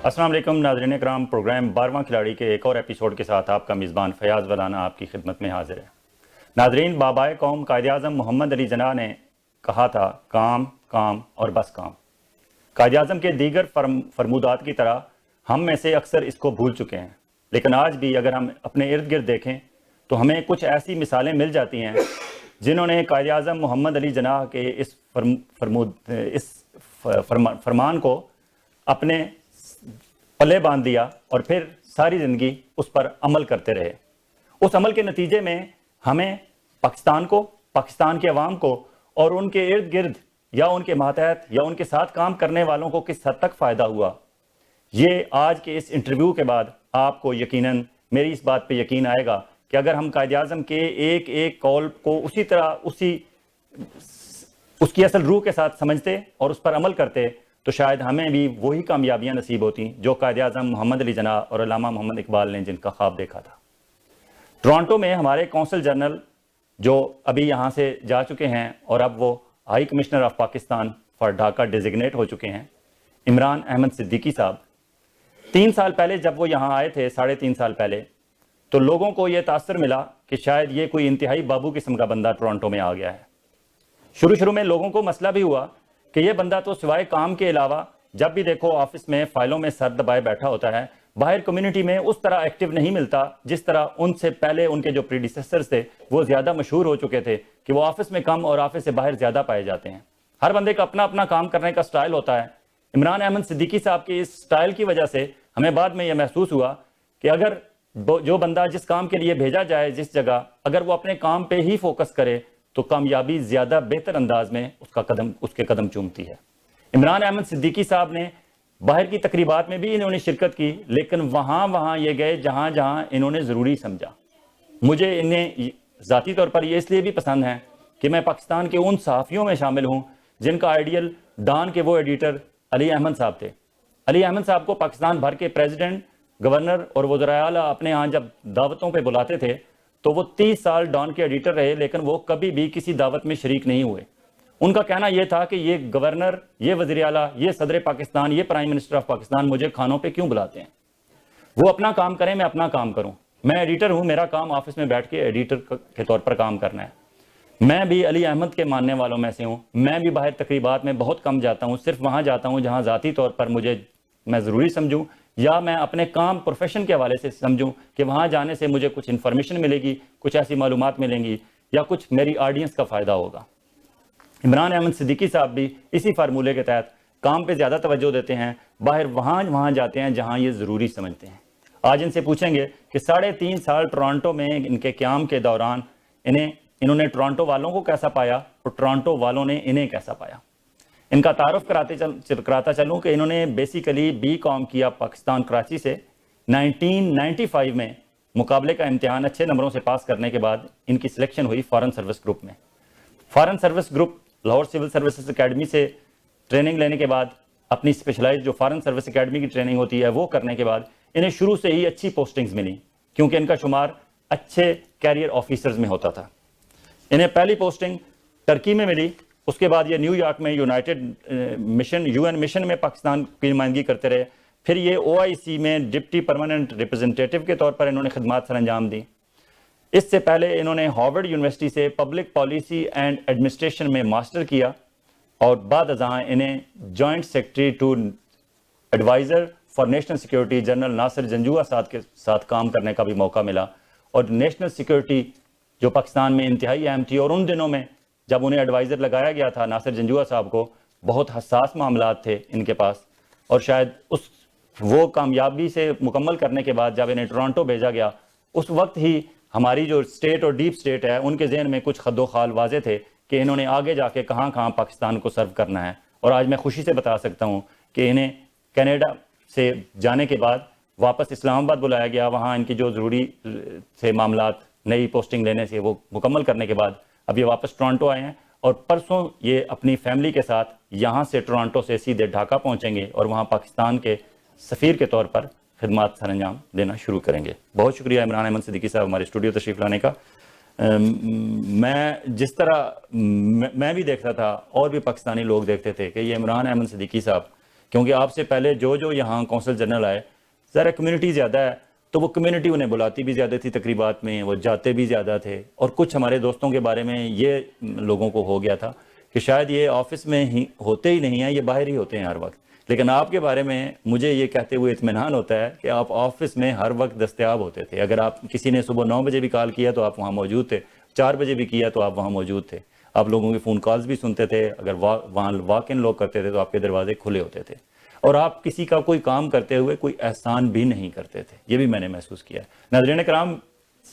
السلام علیکم ناظرین اکرام، پروگرام 12واں کھلاڑی کے ایک اور ایپیسوڈ کے ساتھ آپ کا میزبان فیاض ودانہ آپ کی خدمت میں حاضر ہے۔ ناظرین، بابائے قوم قائد اعظم محمد علی جناح نے کہا تھا کام کام اور بس کام۔ قائد اعظم کے دیگر فرمودات کی طرح ہم میں سے اکثر اس کو بھول چکے ہیں، لیکن آج بھی اگر ہم اپنے ارد گرد دیکھیں تو ہمیں کچھ ایسی مثالیں مل جاتی ہیں جنہوں نے قائد اعظم محمد علی جناح کے اس فرمان کو اپنے پلے باندھ دیا اور پھر ساری زندگی اس پر عمل کرتے رہے۔ اس عمل کے نتیجے میں ہمیں پاکستان کو، پاکستان کے عوام کو اور ان کے ارد گرد یا ان کے ماتحت یا ان کے ساتھ کام کرنے والوں کو کس حد تک فائدہ ہوا، یہ آج کے اس انٹرویو کے بعد آپ کو یقیناً میری اس بات پہ یقین آئے گا کہ اگر ہم قائد اعظم کے ایک ایک قول کو اسی طرح اس کی اصل روح کے ساتھ سمجھتے اور اس پر عمل کرتے تو شاید ہمیں بھی وہی کامیابیاں نصیب ہوتی جو قائد اعظم محمد علی جناح اور علامہ محمد اقبال نے جن کا خواب دیکھا تھا۔ ٹورانٹو میں ہمارے کونسل جنرل جو ابھی یہاں سے جا چکے ہیں اور اب وہ high commissioner of Pakistan for Dhaka designate ہو چکے ہیں، عمران احمد صدیقی صاحب، 3 سال پہلے جب وہ یہاں آئے تھے، 3.5 سال پہلے، تو لوگوں کو یہ تاثر ملا کہ شاید یہ کوئی انتہائی بابو قسم کا بندہ ٹورانٹو میں آ گیا ہے۔ شروع میں لوگوں کو مسئلہ بھی ہوا کہ یہ بندہ تو سوائے کام کے علاوہ جب بھی دیکھو آفس میں فائلوں میں سر دبائے بیٹھا ہوتا ہے، باہر کمیونٹی میں اس طرح ایکٹیو نہیں ملتا جس طرح ان سے پہلے ان کے جو پریڈیسیسرز تھے وہ زیادہ مشہور ہو چکے تھے کہ وہ آفس میں کم اور آفس سے باہر زیادہ پائے جاتے ہیں۔ ہر بندے کا اپنا اپنا کام کرنے کا سٹائل ہوتا ہے۔ عمران احمد صدیقی صاحب کے اس سٹائل کی وجہ سے ہمیں بعد میں یہ محسوس ہوا کہ اگر جو بندہ جس کام کے لیے بھیجا جائے جس جگہ، اگر وہ اپنے کام پہ ہی فوکس کرے تو کامیابی زیادہ بہتر انداز میں اس کے قدم چومتی ہے۔ عمران احمد صدیقی صاحب نے باہر کی تقریبات میں بھی انہوں نے شرکت کی، لیکن وہاں یہ گئے جہاں انہوں نے ضروری سمجھا۔ مجھے انہیں ذاتی طور پر یہ اس لیے بھی پسند ہے کہ میں پاکستان کے ان صحافیوں میں شامل ہوں جن کا آئیڈیل ڈان کے وہ ایڈیٹر علی احمد صاحب تھے۔ علی احمد صاحب کو پاکستان بھر کے پریزیڈنٹ، گورنر اور وزرائے اعلیٰ اپنے ہاں جب دعوتوں پہ بلاتے تھے تو وہ 30 سال ڈان کے ایڈیٹر رہے، لیکن وہ کبھی بھی کسی دعوت میں شریک نہیں ہوئے۔ ان کا کہنا یہ تھا کہ یہ گورنر، یہ وزیر اعلیٰ، یہ صدر پاکستان، یہ پرائم منسٹر آف پاکستان مجھے کھانوں پہ کیوں بلاتے ہیں؟ وہ اپنا کام کریں، میں اپنا کام کروں۔ میں ایڈیٹر ہوں، میرا کام آفس میں بیٹھ کے ایڈیٹر کے طور پر کام کرنا ہے۔ میں بھی علی احمد کے ماننے والوں میں سے ہوں۔ میں بھی باہر تقریبات میں بہت کم جاتا ہوں، صرف وہاں جاتا ہوں جہاں ذاتی طور پر میں ضروری سمجھوں یا میں اپنے کام پروفیشن کے حوالے سے سمجھوں کہ وہاں جانے سے مجھے کچھ انفارمیشن ملے گی، کچھ ایسی معلومات ملیں گی یا کچھ میری آڈینس کا فائدہ ہوگا۔ عمران احمد صدیقی صاحب بھی اسی فارمولے کے تحت کام پہ زیادہ توجہ دیتے ہیں، باہر وہاں جاتے ہیں جہاں یہ ضروری سمجھتے ہیں۔ آج ان سے پوچھیں گے کہ 3.5 سال ٹورانٹو میں ان کے قیام کے دوران انہوں نے ٹورانٹو والوں کو کیسا پایا اور ٹورانٹو والوں نے انہیں کیسا پایا۔ ان کا تعارف کراتا چلوں کہ انہوں نے بیسیکلی BCom کیا پاکستان کراچی سے۔ 1995 میں مقابلے کا امتحان اچھے نمبروں سے پاس کرنے کے بعد ان کی سلیکشن ہوئی فارن سروس گروپ میں۔ Foreign service group Lahore civil services academy سے ٹریننگ لینے کے بعد اپنی اسپیشلائز جو فارن سروس اکیڈمی کی ٹریننگ ہوتی ہے وہ کرنے کے بعد انہیں شروع سے ہی اچھی پوسٹنگز ملی کیونکہ ان کا شمار اچھے کیریئر آفیسرز میں ہوتا تھا۔ انہیں پہلی پوسٹنگ ٹرکی میں ملی، اس کے بعد یہ نیو یارک میں یونائٹڈ مشن UN مشن میں پاکستان کی نمائندگی کرتے رہے۔ پھر یہ OIC میں ڈپٹی پرماننٹ ریپرزنٹیٹیو کے طور پر انہوں نے خدمات سر انجام دی۔ اس سے پہلے انہوں نے ہارورڈ یونیورسٹی سے پبلک پالیسی اینڈ ایڈمنسٹریشن میں ماسٹر کیا اور بعد ازاں انہیں joint secretary to adviser for national security general Nasir Janjua کے ساتھ کام کرنے کا بھی موقع ملا۔ اور نیشنل سیکیورٹی جو پاکستان میں انتہائی اہم تھی اور ان دنوں میں جب انہیں ایڈوائزر لگایا گیا تھا ناصر جنجوعہ صاحب کو، بہت حساس معاملات تھے ان کے پاس، اور شاید وہ کامیابی سے مکمل کرنے کے بعد جب انہیں ٹورانٹو بھیجا گیا اس وقت ہی ہماری جو اسٹیٹ اور ڈیپ اسٹیٹ ہے ان کے ذہن میں کچھ خد و خال واضح تھے کہ انہوں نے آگے جا کے کہاں پاکستان کو سرو کرنا ہے۔ اور آج میں خوشی سے بتا سکتا ہوں کہ انہیں کینیڈا سے جانے کے بعد واپس اسلام آباد بلایا گیا، وہاں ان کی جو ضروری تھے معاملات نئی پوسٹنگ لینے سے وہ مکمل کرنے کے بعد اب یہ واپس ٹورانٹو آئے ہیں اور پرسوں یہ اپنی فیملی کے ساتھ یہاں سے ٹورانٹو سے سیدھے ڈھاکہ پہنچیں گے اور وہاں پاکستان کے سفیر کے طور پر خدمات سر انجام دینا شروع کریں گے۔ بہت شکریہ عمران احمد صدیقی صاحب ہمارے اسٹوڈیو تشریف لانے کا۔ میں جس طرح میں بھی دیکھتا تھا اور بھی پاکستانی لوگ دیکھتے تھے کہ یہ عمران احمد صدیقی صاحب کیونکہ آپ سے پہلے جو یہاں کونسل جنرل آئے ذرا کمیونٹی زیادہ ہے تو وہ کمیونٹی انہیں بلاتی بھی زیادہ تھی تقریبات میں, وہ جاتے بھی زیادہ تھے. اور کچھ ہمارے دوستوں کے بارے میں یہ لوگوں کو ہو گیا تھا کہ شاید یہ آفس میں ہی ہوتے ہی نہیں ہیں, یہ باہر ہی ہوتے ہیں ہر وقت. لیکن آپ کے بارے میں مجھے یہ کہتے ہوئے اطمینان ہوتا ہے کہ آپ آفس میں ہر وقت دستیاب ہوتے تھے. اگر آپ کسی نے صبح 9 بجے بھی کال کیا تو آپ وہاں موجود تھے, 4 بجے بھی کیا تو آپ وہاں موجود تھے. آپ لوگوں کے فون کالز بھی سنتے تھے, اگر وہاں واک ان لوگ کرتے تھے تو آپ کے دروازے کھلے ہوتے تھے. اور آپ کسی کا کوئی کام کرتے ہوئے کوئی احسان بھی نہیں کرتے تھے, یہ بھی میں نے محسوس کیا. ناظرین کرام,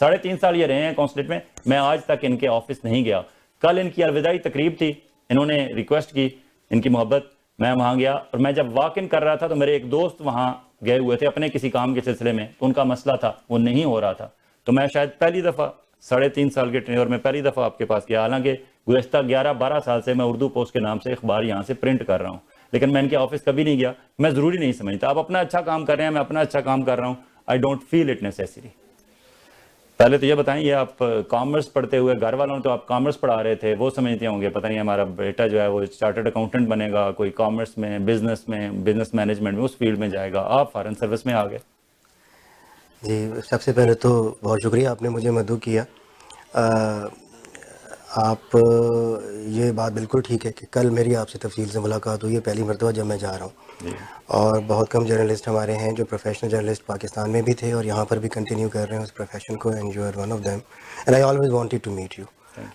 3.5 سال یہ رہے ہیں کونسلیٹ میں, میں آج تک ان کے آفس نہیں گیا. کل ان کی الوداعی تقریب تھی, انہوں نے ریکویسٹ کی, ان کی محبت, میں وہاں گیا. اور میں جب واک ان کر رہا تھا تو میرے ایک دوست وہاں گئے ہوئے تھے اپنے کسی کام کے سلسلے میں, تو ان کا مسئلہ تھا, وہ نہیں ہو رہا تھا. تو میں شاید پہلی دفعہ 3.5 سال کے ٹینیور میں پہلی دفعہ آپ کے پاس گیا. حالانکہ گزشتہ 11-12 سال سے میں اردو پوسٹ کے نام سے اخبار یہاں سے پرنٹ کر رہا ہوں, لیکن میں ان کے آفس کبھی نہیں گیا. میں ضروری نہیں سمجھتا, آپ اپنا اچھا کام کر رہے ہیں, میں اپنا اچھا کام کر رہا ہوں. I don't feel it necessary. پہلے تو یہ بتائیں, یہ آپ کامرس پڑھتے ہوئے, گھر والوں نے تو آپ کامرس پڑھا رہے تھے, وہ سمجھتے ہوں گے پتہ نہیں ہمارا بیٹا جو ہے وہ چارٹرڈ اکاؤنٹنٹ بنے گا, کوئی کامرس میں, بزنس مینجمنٹ میں, اس فیلڈ میں جائے گا. آپ فارن سروس میں آ گئے. جی, سب سے پہلے تو بہت شکریہ, آپ نے مجھے مدعو کیا. آپ یہ بات بالکل ٹھیک ہے کہ کل میری آپ سے تفصیل سے ملاقات ہوئی ہے, پہلی مرتبہ جب میں جا رہا ہوں. جی اور بہت کم جرنلسٹ ہمارے ہیں جو پروفیشنل جرنلسٹ پاکستان میں بھی تھے اور یہاں پر بھی کنٹینیو کر رہے ہیں اس پروفیشن کو, and you are one of them, and I always wanted to meet you,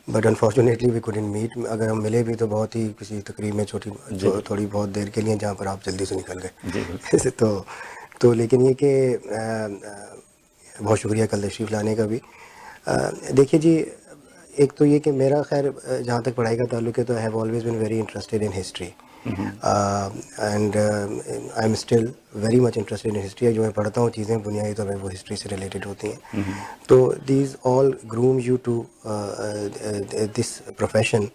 but unfortunately we couldn't meet. اگر ہم ملے بھی تو بہت ہی کسی تقریب میں تھوڑی بہت دیر کے لیے, جہاں پر آپ جلدی سے نکل جی گئے. تو لیکن یہ کہ بہت شکریہ کل تشریف لانے کا بھی. دیکھیے جی, ایک تو یہ کہ میرا خیر جہاں تک پڑھائی کا تعلق ہے تو I have always been very interested in history, and I am still very much interested in history. جو میں پڑھتا ہوں چیزیں بنیادی طور پہ وہ ہسٹری سے ریلیٹڈ ہوتی ہیں. تو these all groom you to this profession.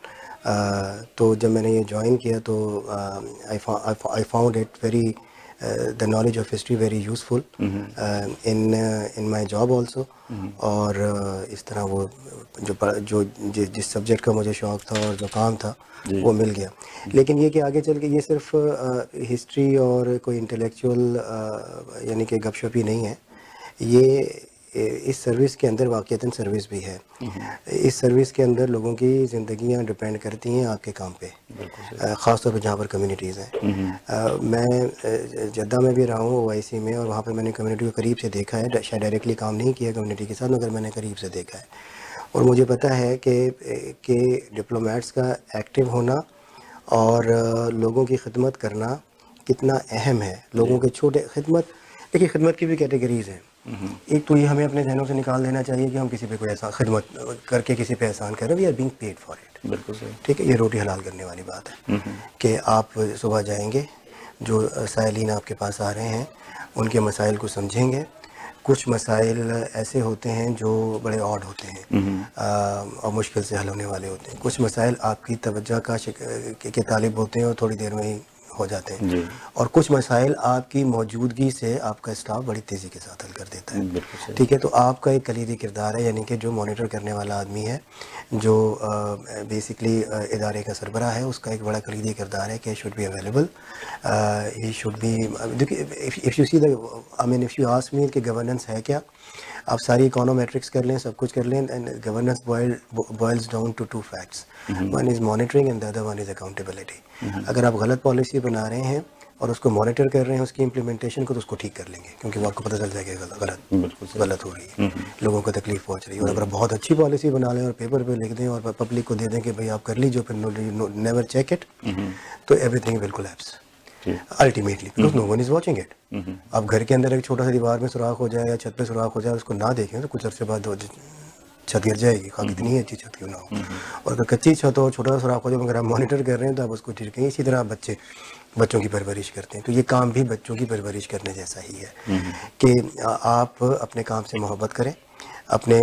تو جب میں نے یہ جوائن کیا تو I found it very the knowledge of history very useful in my job also. اور اس طرح وہ جو جس سبجیکٹ کا مجھے شوق تھا اور جو کام تھا وہ مل گیا. لیکن یہ کہ آگے چل کے یہ صرف ہسٹری اور کوئی انٹلیکچوئل یعنی کہ گپ شپ ہی نہیں ہے, یہ اس سروس کے اندر واقعتاً سروس بھی ہے. اس سروس کے اندر لوگوں کی زندگیاں ڈپینڈ کرتی ہیں آپ کے کام پہ, خاص طور پہ جہاں پر کمیونٹیز ہیں. میں جدہ میں بھی رہا ہوں او آئی سی میں, اور وہاں پہ میں نے کمیونٹی کو قریب سے دیکھا ہے. شاید ڈائریکٹلی کام نہیں کیا کمیونٹی کے ساتھ, مگر میں نے قریب سے دیکھا ہے. اور مجھے پتہ ہے کہ ڈپلومیٹس کا ایکٹیو ہونا اور لوگوں کی خدمت کرنا کتنا اہم ہے. لوگوں کے چھوٹے دیکھیے خدمت کی بھی کیٹیگریز ہیں. ایک تو یہ ہمیں اپنے ذہنوں سے نکال دینا چاہیے کہ ہم کسی پہ کوئی ایسا خدمت کر کے کسی پہ احسان کریں, we are being paid for it. بالکل صحیح. ٹھیک ہے, یہ روٹی حلال کرنے والی بات ہے کہ آپ صبح جائیں گے, جو سائلین آپ کے پاس آ رہے ہیں ان کے مسائل کو سمجھیں گے. کچھ مسائل ایسے ہوتے ہیں جو بڑے آڈ ہوتے ہیں اور مشکل سے حل ہونے والے ہوتے ہیں. کچھ مسائل آپ کی توجہ کے طالب ہوتے ہیں اور تھوڑی دیر میں ہی ہو جاتے ہیں. اور کچھ مسائل آپ کی موجودگی سے آپ کا اسٹاف بڑی تیزی کے ساتھ حل کر دیتا ہے. ٹھیک ہے, تو آپ کا ایک کلیدی کردار ہے, یعنی کہ جو مانیٹر کرنے والا آدمی ہے, جو بیسکلی ادارے کا سربراہ ہے, اس کا ایک بڑا کلیدی کردار ہے کہ should be available. He should be, if you see the, I mean if you ask me کہ گورننس ہے کیا, آپ ساری اکانومیٹرکس کر لیں, سب کچھ کر لیں, and governance boils down to 2 facts. One is monitoring and the other one is accountability. اگر آپ غلط پالیسی بنا رہے ہیں اور اس کو مانیٹر کر رہے ہیں اس کی امپلیمنٹیشن کو, تو اس کو ٹھیک کر لیں گے, کیونکہ وہ آپ کو پتہ چل جائے گا غلط ہو رہی ہے, لوگوں کو تکلیف پہنچ رہی ہے. اور اگر بہت اچھی پالیسی بنا لیں اور پیپر پہ لکھ دیں اور پبلک کو دے دیں کہ بھئی آپ کر لیجیے, پھر نیور چیک اٹ, تو everything will collapse ultimately, because no one is watching it. آپ گھر کے اندر ایک چھوٹا سا دیوار میں سوراخ ہو جائے یا چھت پہ سوراخ ہو جائے, اس کو نہ دیکھیں تو کچھ عرصے بعد چھت گر جائے گی, خواہ کتنی اچھی چھت کیوں نہ ہو. اور اگر کچی چھت ہو, چھوٹا سا سوراخ ہو جائے, اگر آپ مانیٹر کر رہے ہیں تو آپ اس کو ٹھیک کریں. اسی طرح آپ بچوں کی پرورش کرتے ہیں, تو یہ کام بھی بچوں کی پرورش کرنے جیسا ہی ہے کہ آپ اپنے کام سے محبت کریں, اپنے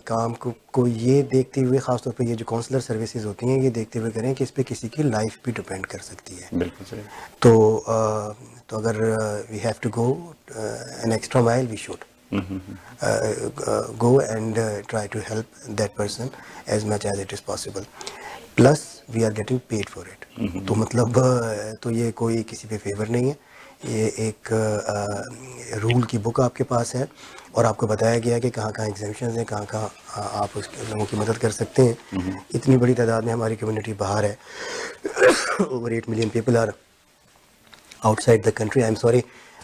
کام کو یہ دیکھتے ہوئے, خاص طور پہ یہ جو کونسلر سروسز ہوتی ہیں, یہ دیکھتے ہوئے کریں کہ اس پہ کسی کی لائف بھی ڈپینڈ کر سکتی ہے. بالکل صحیح. تو اگر we have to go an extra mile, we should. go and try to help that person as much as it is possible. Plus we are getting paid for it. تو مطلب تو یہ کوئی کسی پہ فیور نہیں ہے, یہ ایک رول کی بک آپ کے پاس ہے اور آپ کو بتایا گیا کہ کہاں کہاں ایگزیمشنز ہیں, کہاں کہاں آپ اس لوگوں کی مدد کر سکتے ہیں. اتنی بڑی تعداد میں ہماری کمیونٹی باہر ہے, over 8 million people are outside the country. I'm sorry,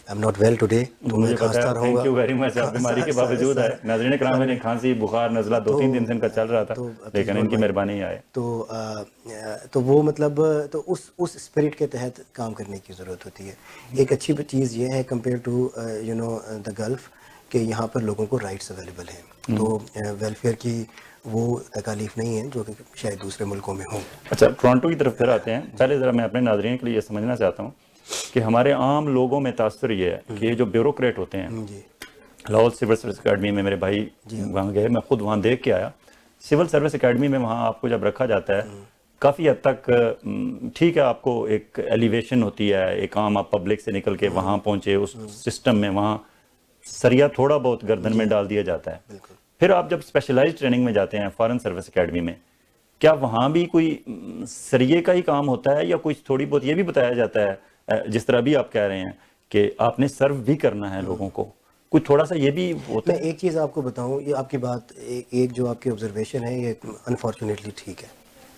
I'm not well today. تو میں مجھے پتا کھانستا ہے, رہوں گا. Thank you very much. آپ بیماری کے باوجود آئے. ناظرین کرام, میں نے کھانسی بخار نزلہ 2-3 دن سے ان کا چل رہا تھا, لیکن ان کی مہربانی آئے. تو وہ مطلب تو اس اسپرٹ کے تحت کام کرنے کی ضرورت ہوتی ہے. ایک اچھی چیز یہ ہے کمپیئر ٹو دا گلف کہ یہاں پر لوگوں کو رائٹس اویلیبل ہیں, تو ویلفیئر کی وہ تکالیف نہیں ہیں جو کہ شاید دوسرے ملکوں میں ہوں. اچھا, ٹورانٹو کی طرف پھر آتے ہیں. پہلے ذرا میں اپنے ناظرین کے لیے یہ سمجھنا چاہتا ہوں کہ ہمارے عام لوگوں میں تاثر یہ ہے کہ یہ جو بیوروکریٹ ہوتے ہیں, جی لاہور سول سروس اکیڈمی میں میرے بھائی وہاں گئے, میں خود وہاں دیکھ کے آیا. سول سروس اکیڈمی میں وہاں آپ کو جب رکھا جاتا ہے, کافی حد تک ٹھیک ہے, آپ کو ایک ایلیویشن ہوتی ہے, ایک عام آپ پبلک سے نکل کے وہاں پہنچے اس سسٹم میں, وہاں سریا تھوڑا بہت گردن میں ڈال دیا جاتا ہے. پھر آپ جب اسپیشلائز ٹریننگ میں جاتے ہیں فارن سروس اکیڈمی میں, کیا وہاں بھی کوئی سریے کا ہی کام ہوتا ہے یا کچھ تھوڑی بہت یہ بھی بتایا جاتا ہے جس طرح بھی آپ کہہ رہے ہیں کہ آپ نے سرو بھی کرنا ہے لوگوں کو, کچھ تھوڑا سا یہ بھی ہوتا میں ہے؟ ایک چیز آپ کو بتاؤں, یہ آپ کی بات ایک جو آپ کی آبزرویشن ہے یہ انفارچونیٹلی ٹھیک ہے,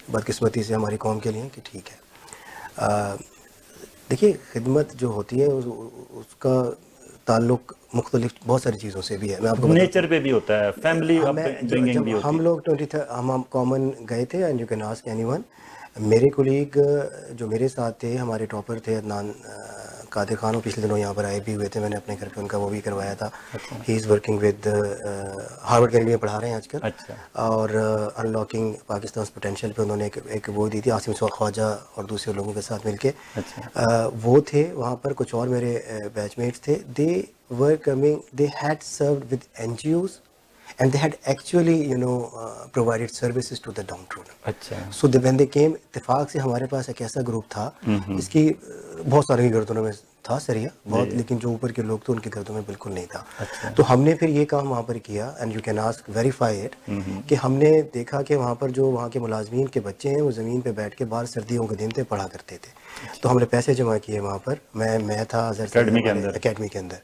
بدقسمتی سے ہماری قوم کے لیے کہ ٹھیک ہے. دیکھیے خدمت جو ہوتی ہے اس کا تعلق مختلف بہت ساری چیزوں سے بھی ہے. میں آپ کو نیچر پہ بھی ہوتا ہے, فیملی برنگنگ بھی ہوتی ہم ہے. لوگ 23 ہم کامن گئے تھے, and you can ask any one. میرے کولیگ جو میرے ساتھ تھے, ہمارے ٹاپر تھے عدنان قادر خان, وہ پچھلے دنوں یہاں پر آئے بھی ہوئے تھے, میں نے اپنے گھر پہ ان کا وہ بھی کروایا تھا. He is working with Harvard academy میں پڑھا رہے ہیں آج کل, اچھا, اور ان لاکنگ پاکستان پوٹینشیل پہ انہوں نے ایک وہ دی تھی عاصم سعود خواجہ اور دوسرے لوگوں کے ساتھ مل کے. وہ تھے وہاں پر, کچھ اور میرے بیچ میٹس تھے. دے were coming, they had served with NGOs and they had actually provided services to the downtrodden. اچھا. So when they came, اتفاق سے ہمارے پاس ایک ایسا گروپ تھا جس کی بہت سارے گردنوں میں تھا سریا بہت, لیکن جو اوپر کے لوگ تھے ان کے گردوں میں بالکل نہیں تھا. تو ہم نے پھر یہ کام وہاں پر کیا, and you can ask verify it, کہ ہم نے دیکھا کہ وہاں پر جو وہاں کے ملازمین کے بچے ہیں وہ زمین پہ بیٹھ کے باہر سردیوں کے دن تھے پڑھا کرتے تھے. تو ہم نے پیسے جمع کیے وہاں پر, میں تھا اکیڈمی کے اندر,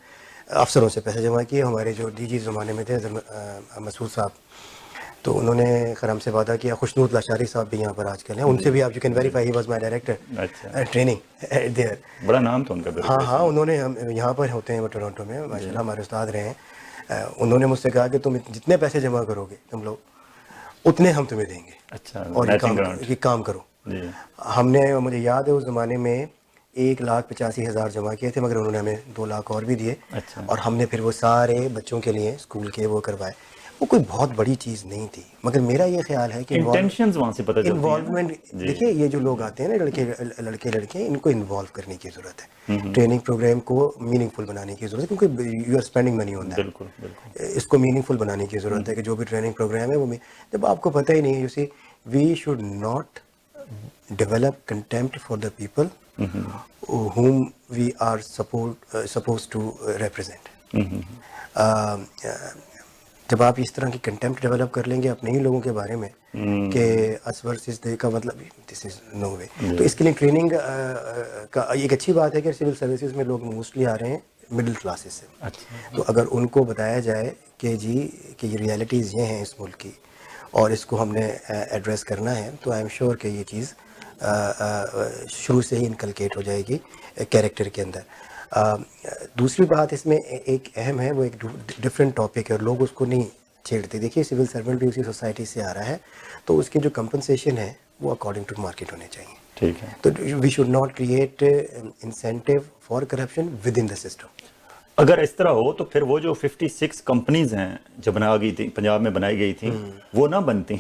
افسروں سے پیسے جمع کیے. ہمارے جو ڈی جی زمانے میں تھے مسعود صاحب, تو انہوں نے خرم سے وعدہ کیا. خوشنود لاشاری صاحب بھی یہاں پر آج کل ہیں, ان سے بھی آپ you can verify, he was my director training there. بڑا نام تھا ان کا. ہاں انہوں نے, ہم یہاں پر ہوتے ہیں وہ ٹورانٹو میں ماشاء اللہ ہمارے استاد رہے ہیں. انہوں نے مجھ سے کہا کہ تم جتنے پیسے جمع کرو گے تم لوگ اتنے ہم تمہیں دیں گے, اچھا, اور یہ کام کرو. ہم نے, مجھے یاد ہے اس زمانے میں 1,85,000 جمع کیے تھے, مگر انہوں نے ہمیں 2 لاکھ اور بھی دیے. اور ہم نے پھر وہ سارے بچوں کے لیے اسکول کے وہ کروائے. وہ کوئی بہت بڑی چیز نہیں تھی, مگر میرا یہ خیال ہے کہ انٹینشنز وہاں سے پتہ چلتی ہیں. انوالومنٹ, دیکھیے یہ جو لوگ آتے ہیں نا لڑکے ان کو انوالو کرنے کی ضرورت ہے. ٹریننگ پروگرام کو میننگ فل بنانے کی ضرورت ہے, کیونکہ you are spending money on that. بالکل اس کو میننگ فل بنانے کی ضرورت ہے کہ جو بھی ٹریننگ پروگرام ہے وہ, جب آپ کو پتہ ہی نہیں, you see we should not develop contempt for the people whom we are supposed to represent. جب آپ اس طرح کی کنٹمپٹ ڈیولپ کر لیں گے اپنے ہی لوگوں کے بارے میں کہ اسور سز دے کا مطلب دس از نو وے. تو اس کے لیے ٹریننگ کا ایک اچھی بات ہے کہ سول سروسز میں لوگ موسٹلی آ رہے ہیں مڈل کلاسز سے. تو اگر ان کو بتایا جائے کہ جی کہ یہ ریالٹیز یہ ہیں اس ملک کی اور اس کو ہم نے ایڈریس کرنا ہے, تو آئی ایم شیور کہ یہ چیز شروع سے ہی انکلکیٹ ہو جائے گی کیریکٹر کے اندر. دوسری بات اس میں ایک اہم ہے, وہ ایک ڈفرینٹ ٹاپک ہے اور لوگ اس کو نہیں چھیڑتے. دیکھیے سول سرونٹ بھی اسی سوسائٹی سے آ رہا ہے, تو اس کی جو کمپنسیشن ہے وہ اکارڈنگ ٹو مارکیٹ ہونے چاہیے. ٹھیک ہے, تو we should not create incentive for corruption within the system. اگر اس طرح ہو تو پھر وہ جو 56 کمپنیز ہیں جو بنا گئی تھی پنجاب میں بنائی گئی تھیں وہ نہ بنتی.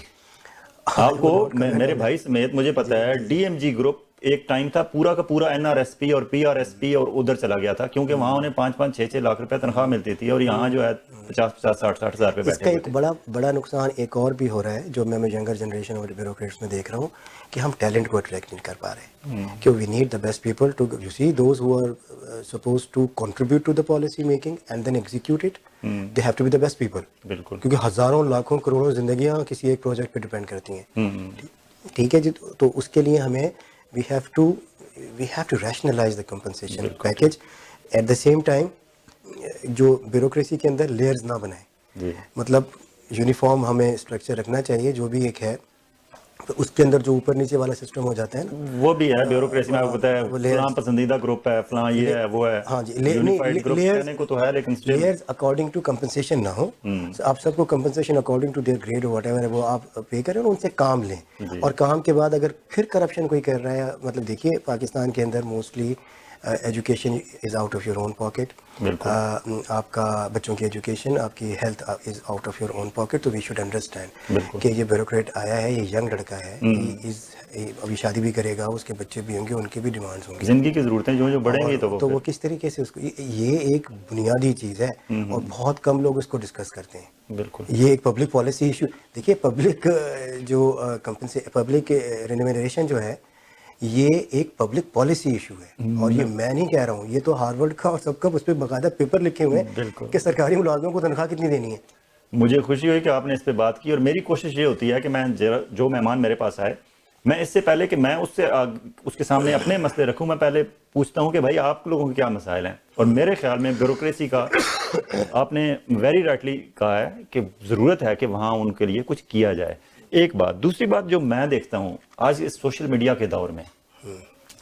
آپ کو میرے بھائی سمیت مجھے پتا ہے ڈی ایم جی گروپ ایک ٹائم تھا پورا کا پورا NRSP اور PRSP اور ادھر چلا گیا تھا کیونکہ وہاں انہیں 5-5 6-6 لاکھ روپے تنخواہ ملتی تھی اور یہاں جو ہے 50-50 60-60 ہزار روپے اس بیٹھے کا ہوئے ایک تھے. بڑا نقصان ایک اور بھی ہو رہا ہے جو میں ینگر جنریشن اور بیوروکریٹس میں دیکھ رہا ہوں کہ ہم ٹیلنٹ کو اٹریکٹ نہیں کر پا رہے کہ we need the best people to you see those who are supposed to contribute to the policy making and then execute it they have to be the best people. بالکل. کیونکہ ہزاروں لاکھوں کروڑوں زندگیاں کسی ایک پروجیکٹ پہ ڈپینڈ کرتی ہیں. ٹھیک ہے جی. تو اس کے لیے ہمیں we have to rationalise the compensation package. At the same time جو بیوروکریسی کے اندر لیئرز نہ بنائیں. جی. مطلب یونیفارم ہمیں اسٹرکچر رکھنا چاہیے جو بھی ایک ہے تو اس کے اندر جو اوپر نیچے والا سسٹم ہو جاتا ہے نا وہ بھی ہے بیوروکریسی میں آپ کو پتہ ہے فلاں پسندیدہ گروپ ہے فلاں یہ ہے وہ ہے. ہاں جی. یونیفائڈ گروپ کہنے کو تو ہے لیکن لیئرز اکارڈنگ ٹو کمپنسیشن نہ ہو. آپ سب کو compensation according to their grade whatever وہ آپ پے کریں اور ان سے کام لیں. اور کام کے بعد اگر پھر کرپشن کوئی کر رہا ہے مطلب دیکھیے پاکستان کے اندر mostly education is out of your own pocket. آپ کا بچوں کی ایجوکیشن آپ کی health is out of your own pocket. تو وی شوڈ انڈرسٹینڈ کہ یہ بیوروکریٹ آیا ہے یہ ینگ لڑکا ہے ابھی شادی بھی کرے گا اس کے بچے بھی ہوں گے ان کی بھی ڈیمانڈس ہوں گی زندگی کی ضرورتیں جو بڑھیں گی تو وہ کس طریقے سے اس کو یہ ایک بنیادی چیز ہے اور بہت کم لوگ اس کو ڈسکس کرتے ہیں. بالکل. یہ ایک پبلک پالیسی ایشو. دیکھیے پبلک جو پبلک رینومریشن جو ہے یہ ایک پبلک پالیسی ایشو ہے اور یہ میں نہیں کہہ رہا ہوں یہ تو ہارورڈ کا اور سب کا اس پہ باقاعدہ پیپر لکھے ہوئے ہیں کہ سرکاری ملازموں کو تنخواہ کتنی دینی ہے. مجھے خوشی ہوئی کہ آپ نے اس پہ بات کی اور میری کوشش یہ ہوتی ہے کہ میں جو مہمان میرے پاس آئے میں اس سے پہلے کہ میں اس کے سامنے اپنے مسئلے رکھوں میں پہلے پوچھتا ہوں کہ بھائی آپ لوگوں کے کیا مسائل ہیں. اور میرے خیال میں بیوروکریسی کا آپ نے ویری رائٹلی کہا ہے کہ ضرورت ہے کہ وہاں ان کے لیے کچھ کیا جائے. ایک بات. دوسری بات جو میں دیکھتا ہوں آج اس سوشل میڈیا کے دور میں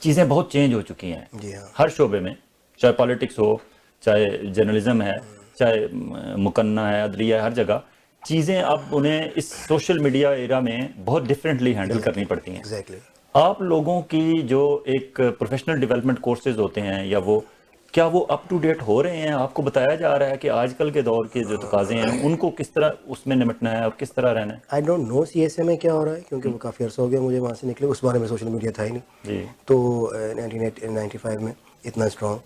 چیزیں بہت چینج ہو چکی ہیں ہر شعبے میں چاہے پالیٹکس ہو چاہے جرنلزم ہے چاہے مقننہ ہے عدلیہ ہے ہر جگہ چیزیں اب انہیں اس سوشل میڈیا ایرا میں بہت ڈیفرنٹلی ہینڈل کرنی پڑتی ہیں. آپ لوگوں کی جو ایک پروفیشنل ڈیولپمنٹ کورسز ہوتے ہیں یا وہ کیا وہ اپ ٹو ڈیٹ ہو رہے ہیں؟ آپ کو بتایا جا رہا ہے کہ آج کل کے دور کے جو تقاضے ہیں ان کو کس طرح اس میں نمٹنا ہے اور کس طرح رہنا ہے؟ آئی ڈونٹ نو CSA میں کیا ہو رہا ہے کیونکہ وہ کافی عرصہ ہو گیا مجھے وہاں سے نکلے. اس بارے میں سوشل میڈیا تھا ہی نہیں تو 1995 میں اتنا اسٹرانگ.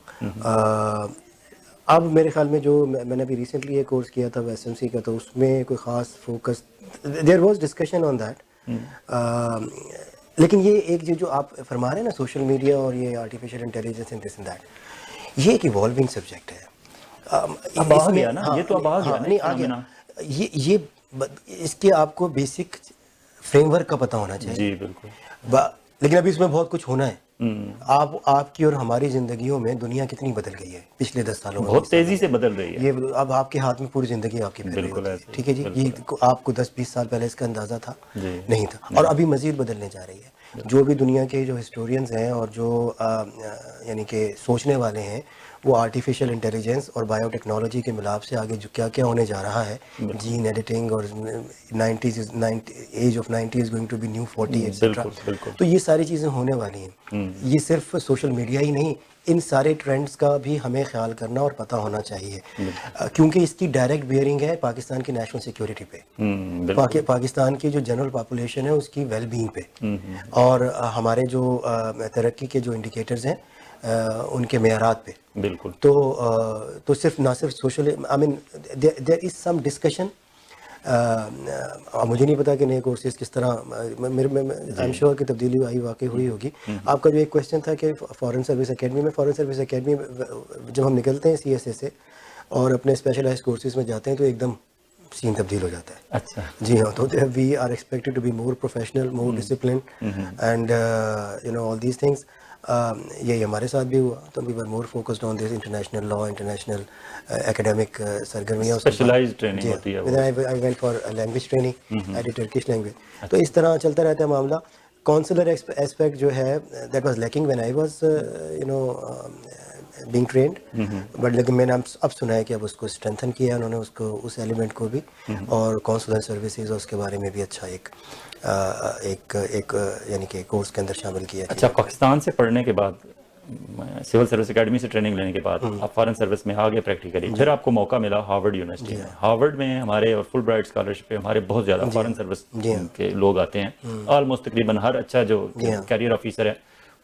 اب میرے خیال میں جو میں نے ابھی ریسنٹلی ایک کورس کیا تھا SMC کا تو اس میں کوئی خاص focus there was discussion on that. لیکن یہ ایک جو آپ فرما رہے ہیں نا سوشل میڈیا اور یہ artificial intelligence and this and that یہ ایک ایوالونگ سبجیکٹ ہے. اب آ گیا نا یہ تو اب آ گیا نہیں آ گیا یہ اس کے آپ کو بیسک فریم ورک کا پتہ ہونا چاہیے. جی بالکل. لیکن ابھی اس میں بہت کچھ ہونا ہے. آپ کی اور ہماری زندگیوں میں دنیا کتنی بدل گئی ہے پچھلے 10 سالوں میں. بہت تیزی سے بدل رہی ہے. یہ اب آپ کے ہاتھ میں پوری زندگی آپ کی پھر رہی ہے. ٹھیک ہے جی. یہ آپ کو 10-20 سال پہلے اس کا اندازہ تھا نہیں تھا اور ابھی مزید بدلنے جا رہی ہے. جو بھی دنیا کے جو ہسٹورینز ہیں اور جو یعنی کہ سوچنے والے ہیں وہ آرٹیفیشیل انٹیلیجنس اور بایو ٹیکنالوجی کے ملاپ سے آگے جو کیا ہونے جا رہا ہے جین ایڈیٹنگ اور 90s age of 90 is going to be new 40 etcetera. تو یہ ساری چیزیں ہونے والی ہیں. یہ صرف سوشل میڈیا ہی نہیں ان سارے ٹرینڈز کا بھی ہمیں خیال کرنا اور پتہ ہونا چاہیے کیونکہ اس کی ڈائریکٹ بیئرنگ ہے پاکستان کی نیشنل سیکیورٹی پہ. پاکستان کی جو جنرل پاپولیشن ہے اس کی ویل بینگ پہ اور ہمارے جو ترقی کے جو انڈیکیٹرز ہیں ان کے معیارات پہ. بالکل. تو صرف نہ صرف سوشل آئی مین دیر از سم ڈسکشن. مجھے نہیں پتا کہ نئے کورسز کس طرح آئی ایم شیور کہ تبدیلی آئی واقع ہوئی ہوگی. آپ کا جو ایک کویشچن تھا کہ فارن سروس اکیڈمی میں جب ہم نکلتے ہیں CSA سے اور اپنے اسپیشلائز کورسز میں جاتے ہیں تو ایک دم سین تبدیل ہو جاتا ہے. اچھا جی ہاں. تو we are expected to be more professional more disciplined and you know all these things. یہی ہمارے ساتھ بھی ہوا تو we were more focused on this international law international academic سرگرمیاں. اسپیشلائزڈ ٹریننگ ہوتی ہے. I went for language training I did Turkish language. تو اس طرح چلتا رہتا ہے معاملہ. کونسلر اسپیکٹ جو ہے that was lacking when I was you know being trained but لیکن میں نے اب سنا ہے کہ اب اس کو اسٹرینتھن کیا انہوں نے اس کو اس ایلیمنٹ کو بھی اور کونسلر سروسز اور اس کے بارے میں بھی اچھا ایک یعنی کہ کورس کے اندر شامل کیا. اچھا پاکستان سے پڑھنے کے بعد سول سروس اکیڈمی سے ٹریننگ لینے کے بعد آپ فارن سروس میں آگے پریکٹیکلی پھر آپ کو موقع ملا ہارورڈ یونیورسٹی میں. ہارورڈ میں ہمارے اور فل برائٹ اسکالرشپ پہ ہمارے بہت زیادہ فارن سروس کے لوگ آتے ہیں. آلموسٹ تقریباً ہر اچھا جو کیریئر آفیسر ہے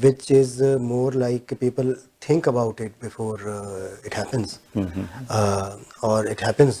which is more like people think about it before it happens, or it happens,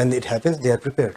when it happens they are prepared.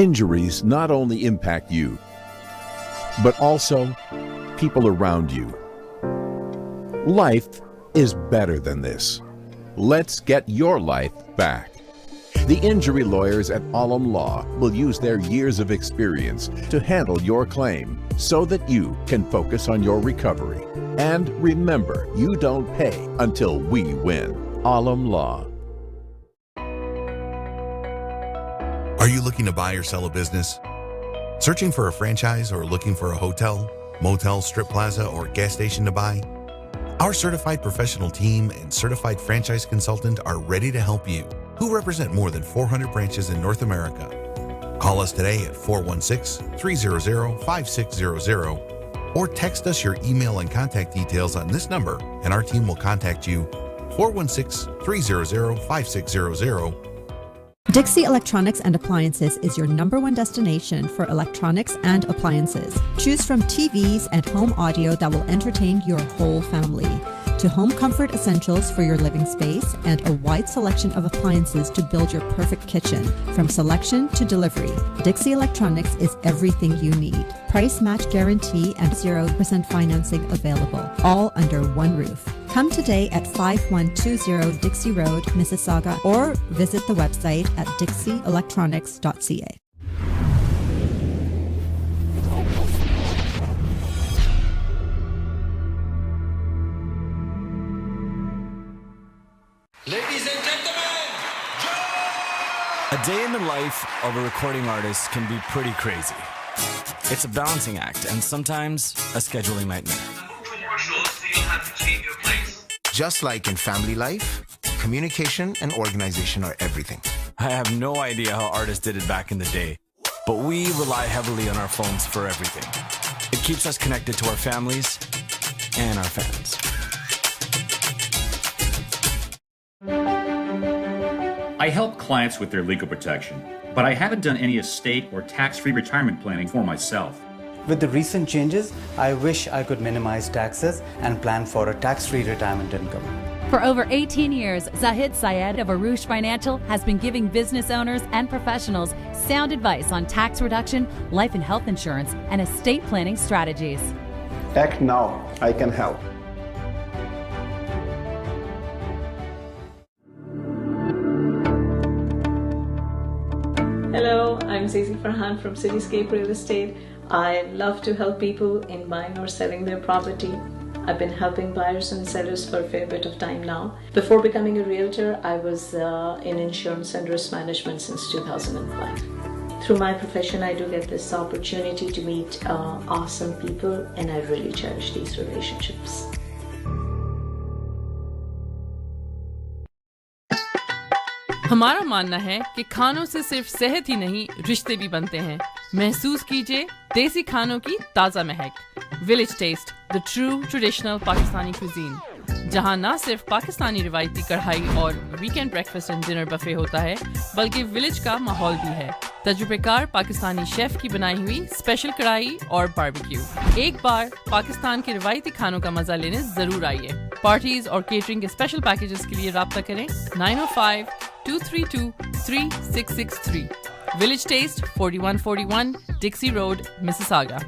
Injuries not only impact you, but also people around you. Life is better than this. Let's get your life back. The injury lawyers at Alam Law will use their years of experience to handle your claim so that you can focus on your recovery. And remember, you don't pay until we win. Alam Law. Are you looking to buy or sell a business? Searching for a franchise or looking for a hotel, motel, strip plaza, or gas station to buy? Our certified professional team and certified franchise consultant are ready to help you, who represent more than 400 branches in North America. Call us today at 416-300-5600 or text us your email and contact details on this number and our team will contact you. 416-300-5600. Dixie Electronics and Appliances is your #1 destination for electronics and appliances. Choose from TVs and home audio that will entertain your whole family, to home comfort essentials for your living space, and a wide selection of appliances to build your perfect kitchen. From selection to delivery, Dixie Electronics is everything you need. Price match guarantee and 0% financing available, all under one roof. Come today at 5120 Dixie Road, Mississauga, or visit the website at dixieelectronics.ca. day in the life of a recording artist can be pretty crazy. It's a balancing act and sometimes a scheduling nightmare. Just like in family life, communication and organization are everything. I have no idea how artists did it back in the day, but we rely heavily on our phones for everything. It keeps us connected to our families and our fans. I help clients with their legal protection, but I haven't done any estate or tax-free retirement planning for myself. With the recent changes, I wish I could minimize taxes and plan for a tax-free retirement income. For over 18 years, Zahid Syed of Arush Financial has been giving business owners and professionals sound advice on tax reduction, life and health insurance, and estate planning strategies. Act now, I can help. Hello, I'm Zizi Farhan from Cityscape Real Estate. I love to help people in buying or selling their property. I've been helping buyers and sellers for a fair bit of time now. Before becoming a realtor, I was in insurance and risk management since 2005. Through my profession, I do get this opportunity to meet awesome people, and I really cherish these relationships. ہمارا ماننا ہے کہ کھانوں سے صرف صحت ہی نہیں رشتے بھی بنتے ہیں. محسوس کیجئے دیسی کھانوں کی تازہ مہک. Village taste, the true traditional Pakistani cuisine, جہاں نہ صرف پاکستانی روایتی کڑھائی اور weekend breakfast and dinner buffet ہوتا ہے بلکہ ولیج کا ماحول بھی ہے. تجربہ کار پاکستانی شیف کی بنائی ہوئی اسپیشل کڑھائی اور باربیکیو. ایک بار پاکستان کے روایتی کھانوں کا مزہ لینے ضرور آئیے. پارٹیز اور کیٹرنگ کے اسپیشل پیکیجز کے لیے رابطہ کریں 905-232-3663. Village Taste, 4141 Dixie Road, Mississauga.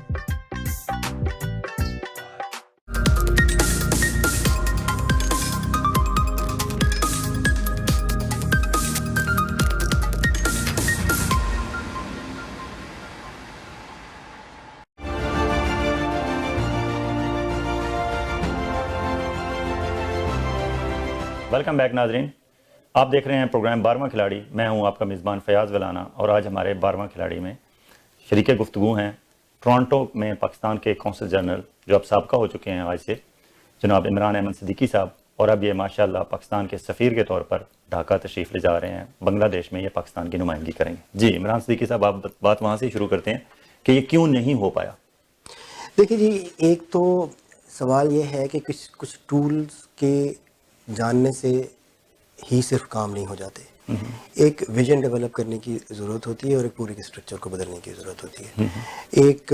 Welcome back ناظرین, آپ دیکھ رہے ہیں پروگرام 12واں کھلاڑی. میں ہوں آپ کا میزبان فیاض ولانا, اور آج ہمارے 12واں کھلاڑی میں شریک گفتگو ہیں ٹورانٹو میں پاکستان کے کونسل جنرل, جو اب سابقہ ہو چکے ہیں آج سے, جناب عمران احمد صدیقی صاحب, اور اب یہ ماشاءاللہ پاکستان کے سفیر کے طور پر ڈھاکہ تشریف لے جا رہے ہیں. بنگلہ دیش میں یہ پاکستان کی نمائندگی کریں گے. جی عمران صدیقی صاحب, آپ بات وہاں سے شروع کرتے ہیں کہ یہ کیوں نہیں ہو پایا. دیکھیں جی, ایک تو سوال یہ ہے کہ کچھ ٹولز کے جاننے سے ہی صرف کام نہیں ہو جاتے. ایک ویژن ڈیولپ کرنے کی ضرورت ہوتی ہے اور ایک پوری اسٹرکچر کو بدلنے کی ضرورت ہوتی ہے. ایک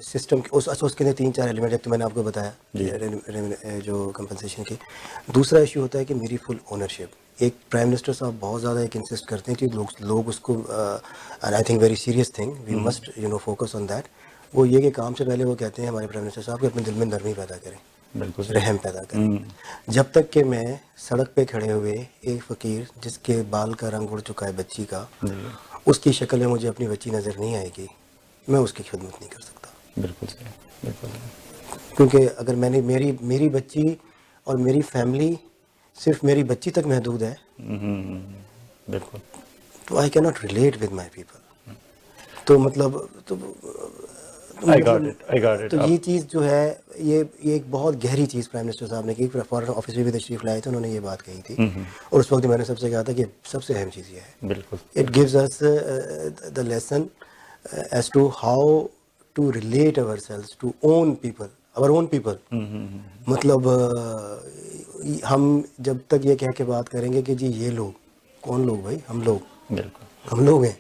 سسٹم اس کے اندر 3-4 ایلیمنٹ, ایک تو میں نے آپ کو بتایا جو کمپنسیشن کی. دوسرا ایشو ہوتا ہے کہ میری فل اونرشپ. ایک پرائم منسٹر صاحب بہت زیادہ ایک انسسٹ کرتے ہیں کہ لوگ اس کو, I think very serious thing, we must focus on that. وہ یہ کہ کام سے پہلے وہ کہتے ہیں ہمارے پرائم منسٹر صاحب کہ اپنے دل میں نرمی پیدا کریں, رحم پیدا کریں. جب تک کہ میں سڑک پہ کھڑے ہوئے ایک فقیر جس کے بال کا رنگ اڑ چکا ہے بچی کا, اس کی شکل میں مجھے اپنی بچی نظر نہیں آئے گی, میں اس کی خدمت نہیں کر سکتا. بالکل صحیح, بالکل. کیونکہ اگر میں نے میری بچی اور میری فیملی صرف میری بچی تک محدود ہے, بالکل, تو آئی کی not relate with my people. تو مطلب تو یہ چیز جو ہے یہ ایک بہت گہری چیز پرائم منسٹر صاحب نے کی. فارن آفس میں بھی تشریف لائے تھے, انہوں نے یہ بات کہی تھی, اور اس وقت میں نے سب سے کہا تھا کہ سب سے اہم چیز یہ ہے, بالکل, it gives us the lesson as to how to relate ourselves to own people, اور اون پیپل. مطلب ہم جب تک یہ کہہ کے بات کریں گے کہ جی یہ لوگ, کون لوگ بھائی, ہم لوگ, بالکل ہم لوگ ہیں,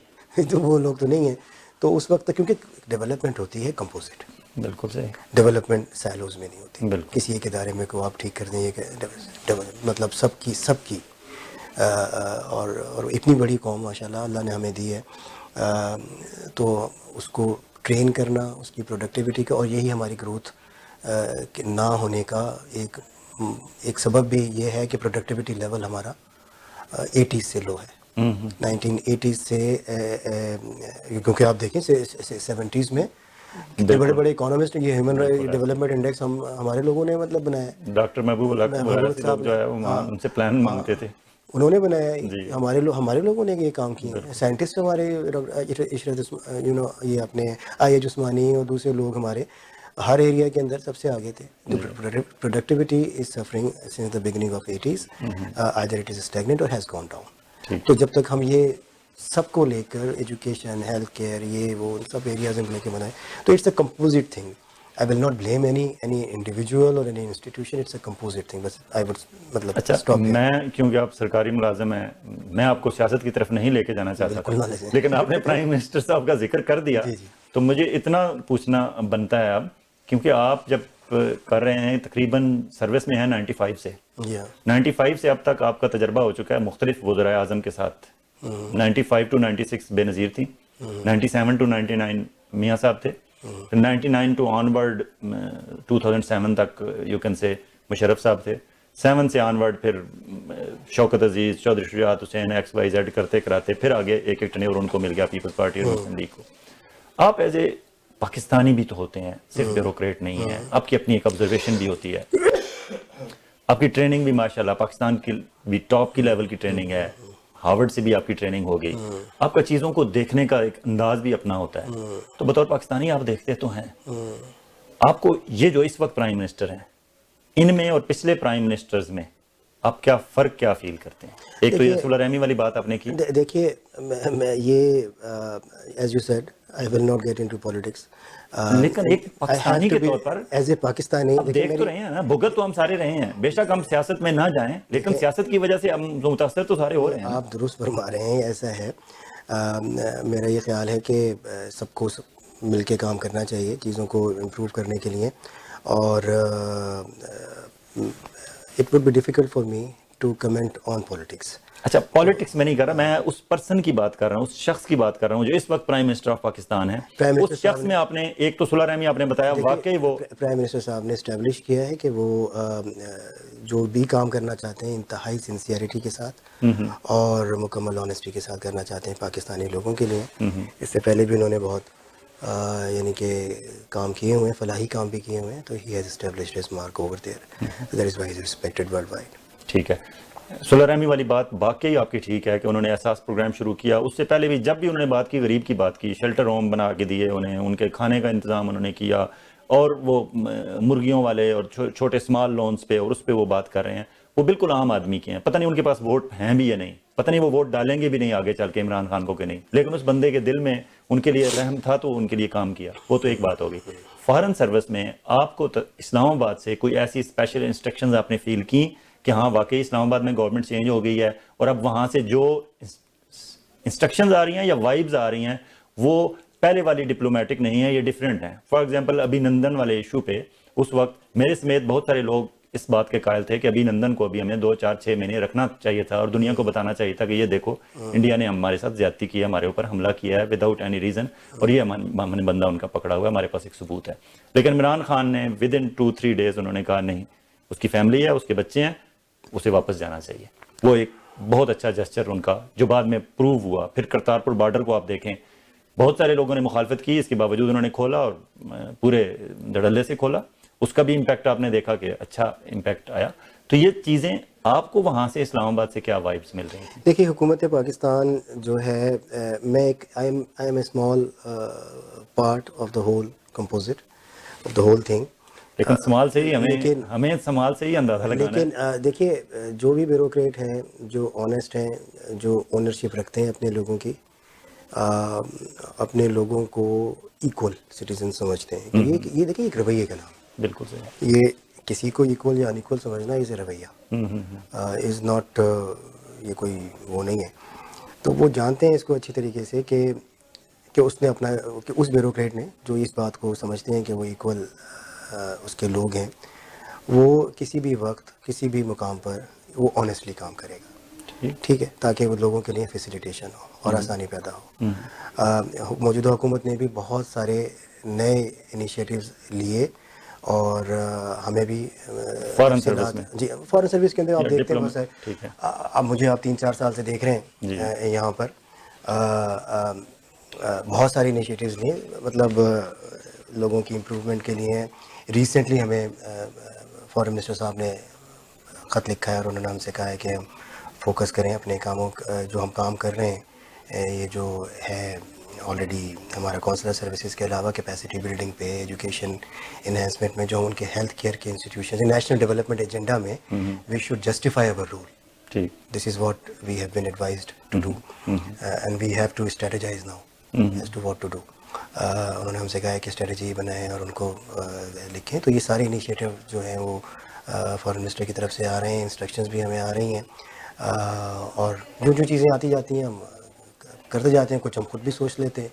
تو وہ لوگ تو نہیں ہیں. تو اس وقت تک, کیونکہ ڈیولپمنٹ ہوتی ہے کمپوزٹ, بالکل صحیح, ڈیولپمنٹ سیلوز میں نہیں ہوتی. بالکل, کسی ایک ادارے میں کو آپ ٹھیک کر دیں, یہ مطلب سب کی اور اتنی بڑی قوم ماشاءاللہ اللہ نے ہمیں دی ہے, تو اس کو ٹرین کرنا, اس کی پروڈکٹیوٹی کا, اور یہی ہماری گروتھ نہ ہونے کا ایک سبب بھی یہ ہے کہ پروڈکٹیوٹی لیول ہمارا 80s سے لو ہے. 1980s سے, کیونکہ آپ دیکھیں 70s میں کتنے بڑے بڑے اکانومسٹ, یہ ہیومن ڈیولپمنٹ انڈیکس ہمارے لوگوں نے مطلب بنایا ہے. ڈاکٹر محبوب اللہ صاحب جو ہے وہ ان سے پلان مانگتے تھے. انہوں نے بنایا ہے. ہمارے لوگوں نے یہ کام کیے ہیں. سائنٹسٹ ہمارے عشرت یہ اپنے IH عثمانی اور دوسرے لوگ ہمارے ہر ایریا کے اندر سب سے آگے تھے. Productivity is suffering since the beginning of 80s. either it is stagnant or has gone down. تو جب تک ہم یہ سب کو لے کر ایجوکیشن, ہیلتھ کیئر, یہ وہ سب ایریاز میں لے کے بنائیں تو it's a composite thing. I will not blame any individual or any institution. It's a composite thing. بس I would مطلب اچھا میں کیونکہ آپ سرکاری ملازم ہیں, میں آپ کو سیاست کی طرف نہیں لے کے جانا چاہتا تھا, لیکن آپ نے پرائم منسٹر صاحب کا ذکر کر دیا تو مجھے اتنا پوچھنا بنتا ہے اب, کیونکہ آپ جب کر رہے ہیں تقریباً سروس میں ہیں 95 سے 95 سے اب تک آپ کا تجربہ ہو چکا ہے مختلف وزرائے اعظم کے ساتھ. 95 to 96 بے نظیر تھی, 97 to 99 میاں صاحب تھے, 99 to onward 2007 تک یو کین سے مشرف صاحب تھے, 7 سے onward پھر شوکت عزیز, چودھری شجاعت حسین, XYZ کرتے کراتے پھر آگے ایک ٹنیور ان کو مل گیا پیپلز پارٹی اور مسلم لیگ کو. آپ ایز اے پاکستانی بھی تو ہوتے ہیں, صرف بیوروکریٹ نہیں ہے, آپ کی اپنی ایک آبزرویشن بھی ہوتی ہے, آپ کی ٹریننگ بھی ماشاءاللہ پاکستان کی بھی ٹاپ کی لیول کی ٹریننگ ہے, ہارورڈ سے بھی آپ کی ٹریننگ ہو گئی, آپ کا چیزوں کو دیکھنے کا ایک انداز بھی اپنا ہوتا ہے. تو بطور پاکستانی آپ دیکھتے تو ہیں, آپ کو یہ جو اس وقت پرائم منسٹر ہیں ان میں اور پچھلے پرائم منسٹرز میں آپ کیا فرق کیا فیل کرتے ہیں؟ ایک تو یہ صلح رحمی والی بات آپ نے کی. دیکھیے میں یہ as you said I will not get into politics, لیکن ایک پاکستانی کے طور پر ایز اے پاکستانی دیکھ تو رہے ہیں نا, بھگت تو ہم سارے رہے ہیں, بے شک ہم سیاست میں نہ جائیں لیکن سیاست کی وجہ سے ہم متاثر تو سارے ہو رہے ہیں. آپ درست فرما رہے ہیں, ایسا ہے. میرا یہ خیال ہے کہ سب کو مل کے کام کرنا چاہیے چیزوں کو امپروو کرنے کے لیے, اور it would be difficult for me to comment on politics. اچھا پالیٹکس میں نہیں کر رہا, میں اس پرسن کی بات کر رہا ہوں, اس شخص کی بات کر رہا ہوں جو اس وقت پرائم منسٹر آف پاکستان ہے. اس شخص میں آپ نے ایک تو صلح رحمی آپ نے بتایا, واقعی وہ پرائم منسٹر صاحب نے اسٹیبلش کیا ہے کہ وہ جو بھی کام کرنا چاہتے ہیں انتہائی سنسیئرٹی کے ساتھ اور مکمل آنیسٹی کے ساتھ کرنا چاہتے ہیں پاکستانی لوگوں کے لیے. اس سے پہلے بھی انہوں نے بہت یعنی کہ کام کیے ہوئے ہیں, فلاحی کام بھی کیے ہوئے ہیں, تو he has established his mark over there, that is why he is respected worldwide. ٹھیک ہے, صلح رحمی والی بات واقعی آپ کی ٹھیک ہے کہ انہوں نے احساس پروگرام شروع کیا. اس سے پہلے بھی جب بھی انہوں نے بات کی, غریب کی بات کی, شیلٹر ہوم بنا کے دیے انہیں, ان کے کھانے کا انتظام انہوں نے کیا, اور وہ مرغیوں والے اور چھوٹے اسمال لونز پہ اور اس پہ وہ بات کر رہے ہیں, وہ بالکل عام آدمی کے ہیں. پتہ نہیں ان کے پاس ووٹ ہیں بھی یا نہیں, پتہ نہیں وہ ووٹ ڈالیں گے بھی نہیں آگے چل کے عمران خان کو کہ نہیں, لیکن اس بندے کے دل میں ان کے لیے رحم تھا تو ان کے لیے کام کیا. وہ تو ایک بات ہوگی. فارن سروس میں آپ کو اسلام آباد سے کوئی ایسی اسپیشل انسٹرکشنز آپ نے فیل کی کہ ہاں واقعی اسلام آباد میں گورنمنٹ چینج ہو گئی ہے اور اب وہاں سے جو انسٹرکشنز آ رہی ہیں یا وائبز آ رہی ہیں وہ پہلے والی ڈپلومیٹک نہیں ہے, یہ ڈیفرنٹ ہیں؟ فار ایگزامپل ابھی نندن والے ایشو پہ اس وقت میرے سمیت بہت سارے لوگ اس بات کے قائل تھے کہ ابھی نندن کو ابھی ہمیں 2 4 6 مہینے رکھنا چاہیے تھا اور دنیا کو بتانا چاہیے تھا کہ یہ دیکھو انڈیا نے ہمارے ساتھ زیادتی کی ہے, ہمارے اوپر حملہ کیا ہے وداؤٹ اینی ریزن, اور یہ ہم نے بندہ ان کا پکڑا ہوا ہے, ہمارے پاس ایک ثبوت ہے. لیکن عمران خان نے ود ان 2-3 days انہوں نے کہا نہیں, اس کی فیملی ہے, اس کے بچے ہیں, اسے واپس جانا چاہیے. وہ ایک بہت اچھا جسچر ان کا جو بعد میں پروو ہوا. پھر کرتارپور بارڈر کو آپ دیکھیں, بہت سارے لوگوں نے مخالفت کی, اس کے باوجود انہوں نے کھولا اور پورے دھڑلے سے کھولا. اس کا بھی امپیکٹ آپ نے دیکھا کہ اچھا امپیکٹ آیا. تو یہ چیزیں آپ کو وہاں سے اسلام آباد سے کیا وائبس مل رہی ہیں؟ دیکھیے حکومت پاکستان جو ہے, میں ایک I am a small part of the whole composite of the whole thing. لیکن سمال سے ہی ہمیں سمال سے ہی اندازہ لگانا ہے. لیکن دیکھیے جو بھی بیوروکریٹ ہیں, جو آنیسٹ ہیں, جو اونرشپ رکھتے ہیں اپنے لوگوں کی, اپنے لوگوں کو ایکول سٹیزن سمجھتے ہیں, یہ دیکھیں ایک رویے کا نام. بالکل صحیح. یہ کسی کو ایکول یا انیکول سمجھنا یہ رویہ از ناٹ, یہ کوئی وہ نہیں ہے. تو وہ جانتے ہیں اس کو اچھی طریقے سے کہ اس نے اپنا, کہ اس بیوروکریٹ نے جو اس بات کو سمجھتے ہیں کہ وہ ایکول اس کے لوگ ہیں, وہ کسی بھی وقت کسی بھی مقام پر وہ آنیسٹلی کام کرے گا. ٹھیک ہے, تاکہ وہ لوگوں کے لیے فیسیلیٹیشن ہو اور آسانی پیدا ہو. موجودہ حکومت نے بھی بہت سارے نئے انیشیٹیوز لیے, اور ہمیں بھی فارن سروس میں, جی فارن سروس کے اندر آپ دیکھتے ہیں بہت سارے. اب مجھے آپ 3-4 سال سے دیکھ رہے ہیں یہاں پر بہت سارے انیشیٹیوز لیے, مطلب لوگوں کی امپروومنٹ کے لیے. ریسنٹلی ہمیں فارن منسٹر صاحب نے خط لکھا ہے اور انہوں نے ہم سے کہا ہے کہ فوکس کریں اپنے کاموں جو ہم کام کر رہے ہیں. یہ جو ہے آلریڈی ہمارا کونسلر سروسز کے علاوہ کیپیسٹی بلڈنگ پہ, ایجوکیشن انہینسمنٹ میں جو ان کے ہیلتھ کیئر کے انسٹیٹیوشن نیشنل ڈیولپمنٹ ایجنڈا میں we should justify our role. This is what we have been advised to do and we have to strategize now as to what to do. انہوں نے ہم سے کہا ہے کہ strategy بنائیں اور ان کو لکھیں. تو یہ سارے انیشیٹو جو ہیں وہ فارن منسٹر کی طرف سے آ رہے ہیں, انسٹرکشنز بھی ہمیں آ رہی ہیں, اور جو چیزیں آتی جاتی ہیں ہم کرتے جاتے ہیں. کچھ ہم خود بھی سوچ لیتے ہیں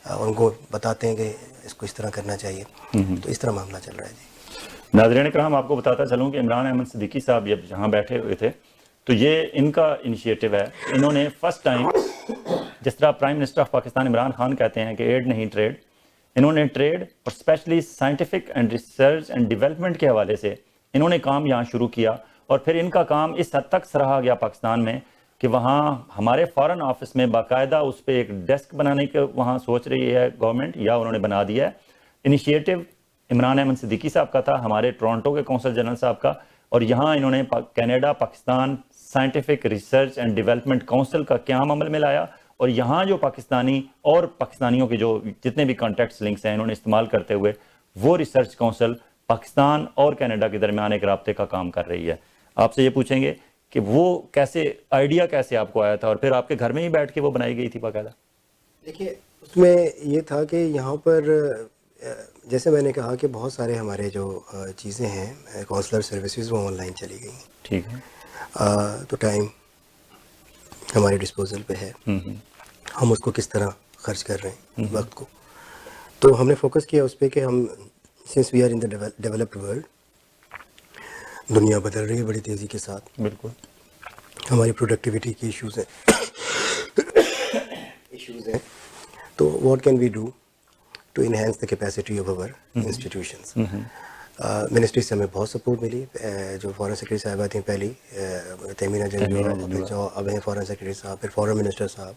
اور ان کو بتاتے ہیں کہ اس کو اس طرح کرنا چاہیے. تو اس طرح معاملہ چل رہا ہے. جی ناظرین کرام, آپ کو بتاتا چلوں کہ عمران احمد صدیقی صاحب جب جہاں بیٹھے ہوئے تھے تو یہ ان کا انیشیٹو ہے. انہوں نے فرسٹ ٹائم, جس طرح prime minister of Pakistan Imran Khan کہتے ہیں کہ ایڈ نہیں ٹریڈ, انہوں نے ٹریڈ اور especially scientific and research and development کے حوالے سے انہوں نے کام یہاں شروع کیا. اور پھر ان کا کام اس حد تک سراہا گیا پاکستان میں کہ وہاں ہمارے فارن آفس میں باقاعدہ اس پہ ایک ڈیسک بنانے کے وہاں سوچ رہی ہے گورنمنٹ, یا انہوں نے بنا دیا ہے. انیشیٹو عمران احمد صدیقی صاحب کا تھا, ہمارے ٹورنٹو کے کونسل جنرل صاحب کا, اور یہاں انہوں نے Canada Pakistan scientific research and development council کا قیام عمل میں لایا. اور یہاں جو پاکستانی اور پاکستانیوں کے جو جتنے بھی کانٹیکٹس لنکس ہیں انہوں نے استعمال کرتے ہوئے وہ ریسرچ کونسل پاکستان اور کینیڈا کے درمیان ایک رابطے کا کام کر رہی ہے. آپ سے یہ پوچھیں گے کہ وہ کیسے آئیڈیا کیسے آپ کو آیا تھا, اور پھر آپ کے گھر میں ہی بیٹھ کے وہ بنائی گئی تھی باقاعدہ؟ دیکھیے اس میں یہ تھا کہ یہاں پر جیسے میں نے کہا کہ بہت سارے ہمارے جو چیزیں ہیں کونسلر سروسز وہ آن لائن چلی گئی. ٹھیک ہے. تو ٹائم ہمارے ڈسپوزل پہ ہے, ہم اس کو کس طرح خرچ کر رہے ہیں وقت کو. تو ہم نے فوکس کیا اس پہ کہ ہم since we are in the developed world, دنیا بدل رہی ہے بڑی تیزی کے ساتھ. بالکل. ہماری پروڈکٹیوٹی کی ایشوز ہیں. تو what can we do to enhance the capacity of our institutions. Ministry سے ہمیں بہت سپورٹ ملی. جو فارن سیکرٹری صاحبہ تھیں پہلی, تیمینہ جنگ, جو اب ہیں فارن سیکرٹری صاحب, پھر فارن منسٹر صاحب.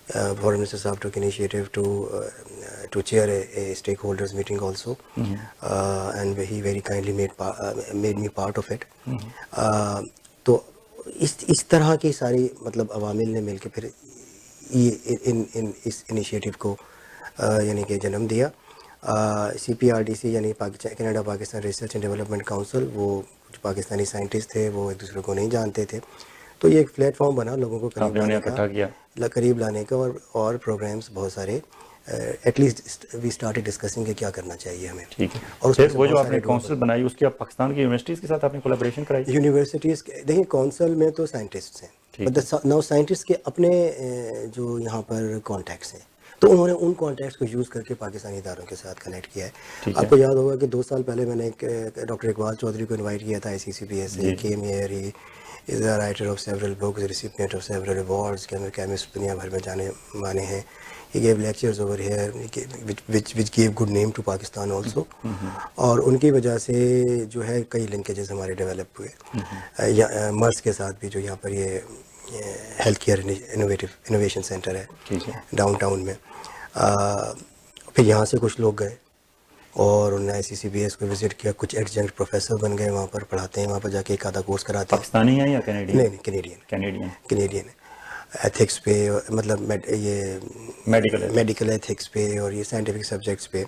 Foreign Minister Saab took initiative to chair a stakeholders meeting also, and he very kindly made me part of it. تو اس طرح کی ساری مطلب عوامل نے مل کے پھر اس انیشیٹو کو یعنی کہ جنم دیا. CPRDC یعنی Canada Pakistan research and development council, وہ کچھ پاکستانی سائنٹسٹ تھے, وہ ایک دوسرے کو نہیں جانتے تھے. تو یہ ایک پلیٹ فارم بنا لوگوں کو قریب لانے کا, اور پروگرامز بہت سارے. At least we started discussing کہ کیا کرنا چاہیے ہمیں. ٹھیک ہے. اور وہ جو آپ نے کونسل بنائی اس کی آپ پاکستان کی یونیورسٹیز کے ساتھ آپ نے کولیبریشن کرائی؟ یونیورسٹیز دیکھیں کونسل میں تو سائنٹسٹ ہیں, نو سائنٹسٹ کے اپنے جو یہاں پر کانٹیکٹس ہیں, تو انہوں نے ان کانٹیکٹس کو یوز کر کے پاکستانی اداروں کے ساتھ کنیکٹ کیا ہے. آپ کو یاد ہوگا کہ 2 سال پہلے میں نے ڈاکٹر اقبال چودھری کو انوائٹ کیا تھا ICCPS سے. came here, he is a writer of several books, a recipient of several awards, chemist دنیا بھر میں جانے مانے ہیں. He gave lectures over here which gave good name to Pakistan also. اور ان کی وجہ سے جو ہے کئی لنکیجز ہمارے ڈیولپ ہوئے. مرس کے ساتھ بھی جو یہاں پر یہ ہیلتھ کیئر انوویشن سینٹر ہے ڈاؤن ٹاؤن میں. پھر یہاں سے کچھ لوگ گئے اور انہوں نے ICCPS کو وزٹ کیا, کچھ ایڈجنکٹ پروفیسر بن گئے, وہاں پر پڑھاتے ہیں, وہاں پر جا کے ایک آدھا کورس کراتے ہیں. پاکستانی ہیں یا کینیڈین؟ نہیں, کینیڈین. ایتھکس پہ, مطلب یہ میڈیکل ایتھکس پہ اور یہ سائنٹیفک سبجیکٹس پہ.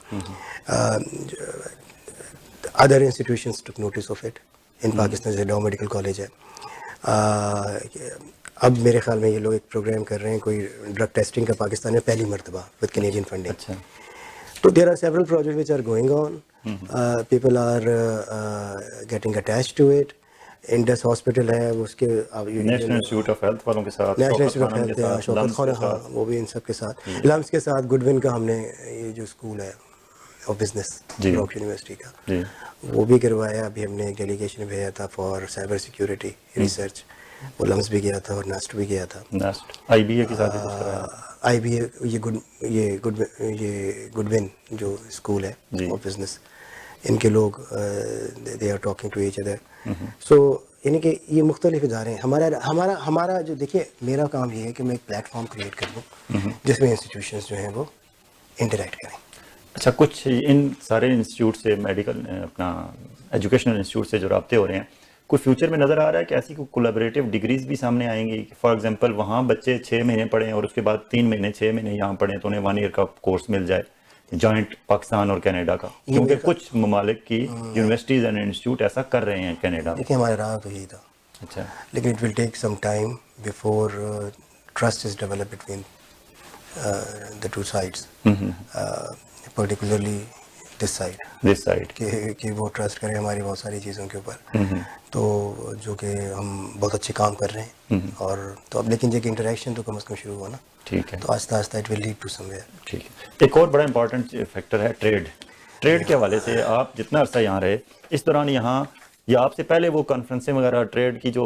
Other institutions took notice of it in Pakistan. جیسے ڈاؤ میڈیکل کالج ہے. اب میرے خیال میں یہ لوگ ایک پروگرام کر رہے ہیں کوئی ڈرگ ٹیسٹنگ کا پاکستان میں پہلی مرتبہ with Canadian funding. So there are several projects which are going on. People are getting attached to it. Indus Hospital ہے, اس کے نیشنل انسٹیٹیوٹ آف ہیلتھ والوں کے ساتھ, نیشنل انسٹیٹیوٹ آف ہیلتھ ہے, شوکت خانہ, ہاں وہ بھی ان سب کے ساتھ. لمس کے ساتھ گڈ ون کا ہم نے یہ جو اسکول ہے آف بزنس راک یونیورسٹی کا وہ بھی کروایا. ابھی ہم نے ایک ڈیلیگیشن بھیجا تھا فار سائبر سیکورٹی ریسرچ, وہ لمس بھی گیا تھا اور نیسٹ بھی گیا تھا. IBA کے ساتھ IBA یہ گڈ ون جو اسکول ہے آف بزنس, ان کے لوگ they are talking to each other. So یعنی کہ یہ مختلف ادارے ہیں. ہمارا جو دیکھیے میرا کام یہ ہے کہ میں ایک پلیٹ فارم کریٹ کر دوں جس میں انسٹیٹیوشنز جو ہیں وہ انٹریکٹ کریں. اچھا, کچھ ان سارے انسٹیٹیوٹ سے میڈیکل اپنا ایجوکیشنل انسٹیٹیوٹ سے جو رابطے ہو رہے ہیں, کوئی فیوچر میں نظر آ رہا ہے کہ ایسی کوئی کولیبریٹیو ڈگریز بھی سامنے آئیں گی؟ فار ایگزامپل وہاں بچے 6 مہینے پڑھیں اور اس کے بعد 3 مہینے 6 مہینے یہاں پڑھیں تو انہیں 1 ایئر کا کورس مل جائے جوائنٹ پاکستان اور کینیڈا کا، کیونکہ کچھ ممالک کی یونیورسٹیز اینڈ انسٹیٹیوٹ ایسا کر رہے ہیں کینیڈا میں. دیکھیں ہمارا رہا تو یہی تھا. اچھا. لیکن it will take some time before trust is develop between the two sides, particularly this side کہ وہ ٹرسٹ کرے ہماری بہت ساری چیزوں کے اوپر، تو جو کہ ہم بہت اچھے کام کر رہے ہیں. اور تو اب لیکن جو کہ انٹریکشن تو کم از کم شروع ہوا نا، ٹھیک ہے، تو آہستہ آہستہ it will lead to somewhere. ٹھیک ہے. ایک اور بڑا امپورٹنٹ فیکٹر ہے ٹریڈ کے حوالے سے. آپ جتنا عرصہ یہاں رہے اس دوران یہاں یا آپ سے پہلے وہ کانفرنسیں وغیرہ ٹریڈ کی جو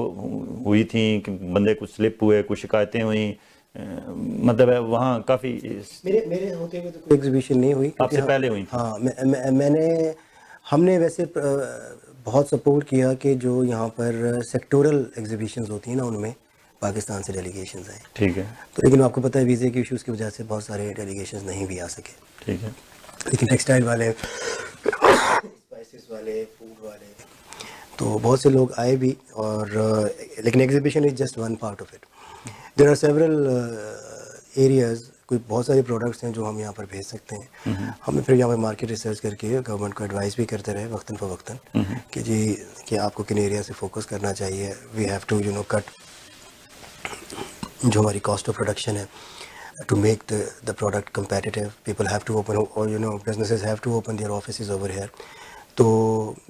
ہوئی تھیں کہ بندے کچھ سلپ ہوئے، کچھ شکایتیں ہوئیں، مطلب ہے وہاں کافی میرے ہوتے ہوئے تو کوئی ایگزیبیشن نہیں ہوئی. آپ سے پہلے ہوئی؟ ہاں، ہم نے ویسے بہت سپورٹ کیا کہ جو یہاں پر سیکٹورل ایگزیبیشنز ہوتی ہیں نا ان میں پاکستان سے ڈیلیگیشنز آئیں. ٹھیک ہے. تو لیکن آپ کو پتہ ہے ویزے کے ایشوز کی وجہ سے بہت سارے ڈیلیگیشنز نہیں بھی آ سکے. ٹھیک ہے. لیکن ٹیکسٹائل والے، اسپائسز والے، فوڈ والے، تو بہت سے لوگ آئے بھی. اور لیکن exhibition is just one part of it. There are several areas, کوئی بہت سارے پروڈکٹس ہیں جو ہم یہاں پر بھیج سکتے ہیں. ہمیں پھر یہاں پہ مارکیٹ ریسرچ کر کے گورنمنٹ کو ایڈوائز بھی کرتے رہے وقتاً فوقتاً کہ جی کہ آپ کو کن ایریا سے فوکس کرنا چاہیے. وی ہیو ٹو کٹ جو ہماری کاسٹ آف پروڈکشن ہے to make the product competitive. People have to open businesses have to open their offices over here. تو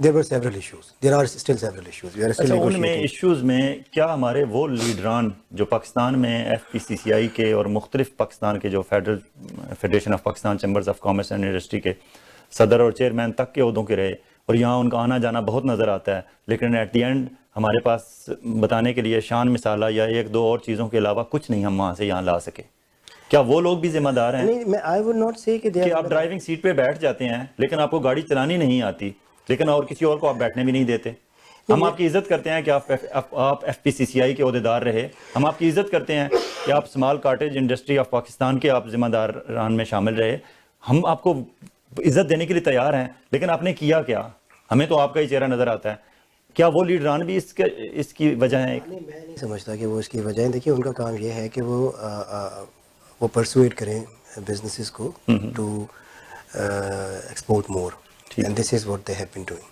there were several issues, there are still several issues. اچھا، ان میں issues میں کیا ہمارے وہ لیڈران جو پاکستان میں FPCCI کے اور مختلف پاکستان کے جو federation of Pakistan chambers of commerce and industry کے صدر اور چیئرمین تک کے عہدوں کے رہے اور یہاں ان کا آنا جانا بہت نظر آتا ہے، لیکن ایٹ دی اینڈ ہمارے پاس بتانے کے لیے شان مثالہ یا 1-2 اور چیزوں کے علاوہ کچھ نہیں ہم وہاں سے یہاں لا سکے؟ کیا وہ لوگ بھی ذمہ دار ہیں کہ آپ ڈرائیونگ سیٹ پہ بیٹھ جاتے ہیں لیکن آپ کو گاڑی چلانی نہیں آتی، لیکن اور کسی اور کو آپ بیٹھنے بھی نہیں دیتے؟ ہم آپ کی عزت کرتے ہیں کہ آپ FPCCI کے عہدیدار رہے، ہم آپ کی عزت کرتے ہیں کہ آپ small cottage industry of Pakistan کے آپ ذمہ داران میں شامل رہے، ہم آپ کو عزت دینے کے لیے تیار ہیں، لیکن آپ نے کیا کیا؟ ہمیں تو آپ کا ہی چہرہ نظر آتا ہے. کیا وہ لیڈران بھی اس کی وجہ ہیں؟ میں نہیں سمجھتا کہ وہ اس کی وجہ ہے. دیکھیے ان کا کام یہ ہے کہ وہ پرسویٹ کریں بزنسز کو to export more, and this is what they have been doing.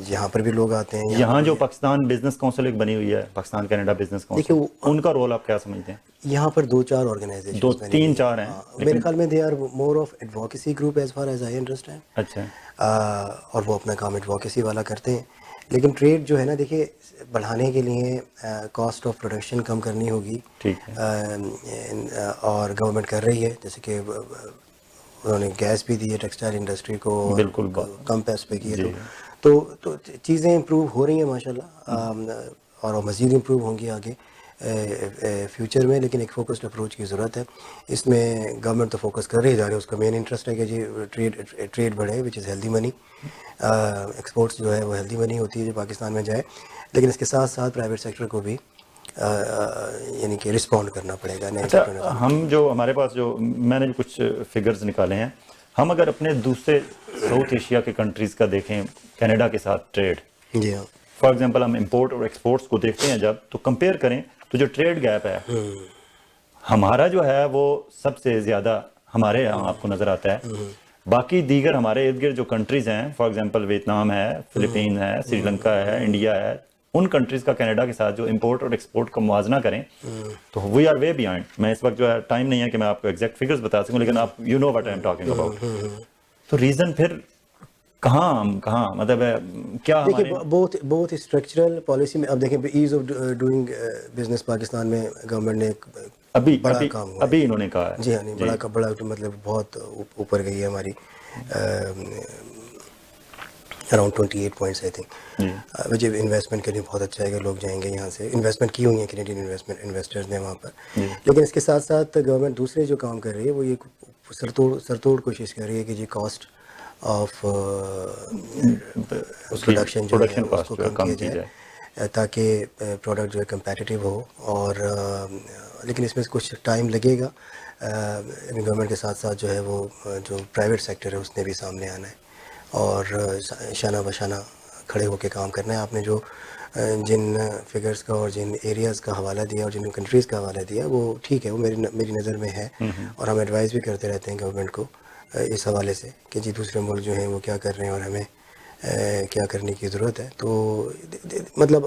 یہاں پر بھی لوگ آتے ہیں. یہاں جو پاکستان بزنس کونسل ایک بنی ہوئی ہے، پاکستان کینیڈا بزنس کونسل، ان کا رول آپ کیا سمجھتے ہیں؟ یہاں پر 2-4 آرگنائزیشن، 2-3-4 ہیں میرے خیال میں. They are more of advocacy group as far as I understand. اچھا. اور وہ اپنا کام ایڈووکیسی والا کرتے ہیں. لیکن ٹریڈ جو ہے نا، دیکھیے بڑھانے کے لیے کاسٹ آف پروڈکشن کم کرنی ہوگی، اور گورنمنٹ کر رہی ہے. جیسے کہ انہوں نے گیس بھی دی ہے ٹیکسٹائل انڈسٹری کو، بالکل کم پیسے پہ کیے. تو چیزیں امپروو ہو رہی ہیں ماشاءاللہ، اور مزید امپروو ہوں گی آگے فیوچر میں. لیکن ایک فوکسڈ اپروچ کی ضرورت ہے. اس میں گورنمنٹ تو فوکس کر رہی جا رہی ہے، اس کا مین انٹرسٹ ہے کہ جی ٹریڈ بڑھے، وچ از ہیلدی منی. ایکسپورٹس جو ہے وہ ہیلدی منی ہوتی ہے جو پاکستان میں جائے. لیکن اس کے ساتھ ساتھ پرائیویٹ سیکٹر کو بھی یعنی کہ رسپونڈ کرنا پڑے گا. اچھا، ہم جو ہمارے پاس جو میں نے کچھ فگرز نکالے ہیں، ہم اگر اپنے دوسرے ساؤتھ ایشیا کے کنٹریز کا دیکھیں کینیڈا کے ساتھ ٹریڈ، جی ہاں، فار ایگزامپل ہم امپورٹ اور ایکسپورٹس کو دیکھتے ہیں جب تو کمپیئر کریں تو جو ٹریڈ گیپ ہے ہمارا جو ہے وہ سب سے زیادہ ہمارے یہاں آپ کو نظر آتا ہے. باقی دیگر ہمارے ارد گرد جو کنٹریز ہیں، فار ایگزامپل ویتنام ہے، فلپین ہے، سری لنکا ہے، انڈیا ہے، ان کنٹریز کا کینیڈا کے ساتھ جو امپورٹ اور ایکسپورٹ کا موازنہ کریں تو وی آر وے بیہائنڈ. میں اس وقت جو ہے ٹائم نہیں ہے کہ میں آپ کو ایگزیکٹ فگرز بتا سکوں، لیکن آپ you know what I am talking about. تو ریزن پھر کہاں مطلب ہے کیا؟ دیکھیے بہت اسٹرکچرل پالیسی میں. اب دیکھیں as of doing business Pakistan میں گورنمنٹ نے بڑا کام ہوا، ابھی انہوں نے کہا ہے. جی ہاں، نہیں بڑا مطلب بہت اوپر گئی ہے ہماری، اراؤنڈ 28 پوائنٹس آئی تھنک. مجھے انویسٹمنٹ کے لیے بہت اچھا ہے کہ لوگ جائیں گے یہاں سے. انویسٹمنٹ کی ہوئی ہیں کینیڈین انویسٹرز نے وہاں پر. لیکن اس کے ساتھ ساتھ گورنمنٹ دوسرے جو کام کر رہی ہے وہ یہ سرتوڑ کوشش کر رہی ہے کہ جی کاسٹ آف پروڈکشن جو ہے اس کو کم کیا جائے تاکہ پروڈکٹ جو ہے کمپیٹیٹیو ہو. اور لیکن اس میں کچھ ٹائم لگے گا. گورنمنٹ کے ساتھ ساتھ جو ہے وہ جو پرائیویٹ سیکٹر ہے اس نے بھی سامنے آنا ہے. اور شانہ بشانہ کھڑے ہو کے کام کرنا ہے. آپ نے جو جن فگرز کا اور جن ایریاز کا حوالہ دیا اور جن کنٹریز کا حوالہ دیا وہ ٹھیک ہے, وہ میری نظر میں ہے, اور ہم ایڈوائز بھی کرتے رہتے ہیں گورنمنٹ کو اس حوالے سے کہ جی دوسرے ملک جو ہیں وہ کیا کر رہے ہیں اور ہمیں کیا کرنے کی ضرورت ہے. تو مطلب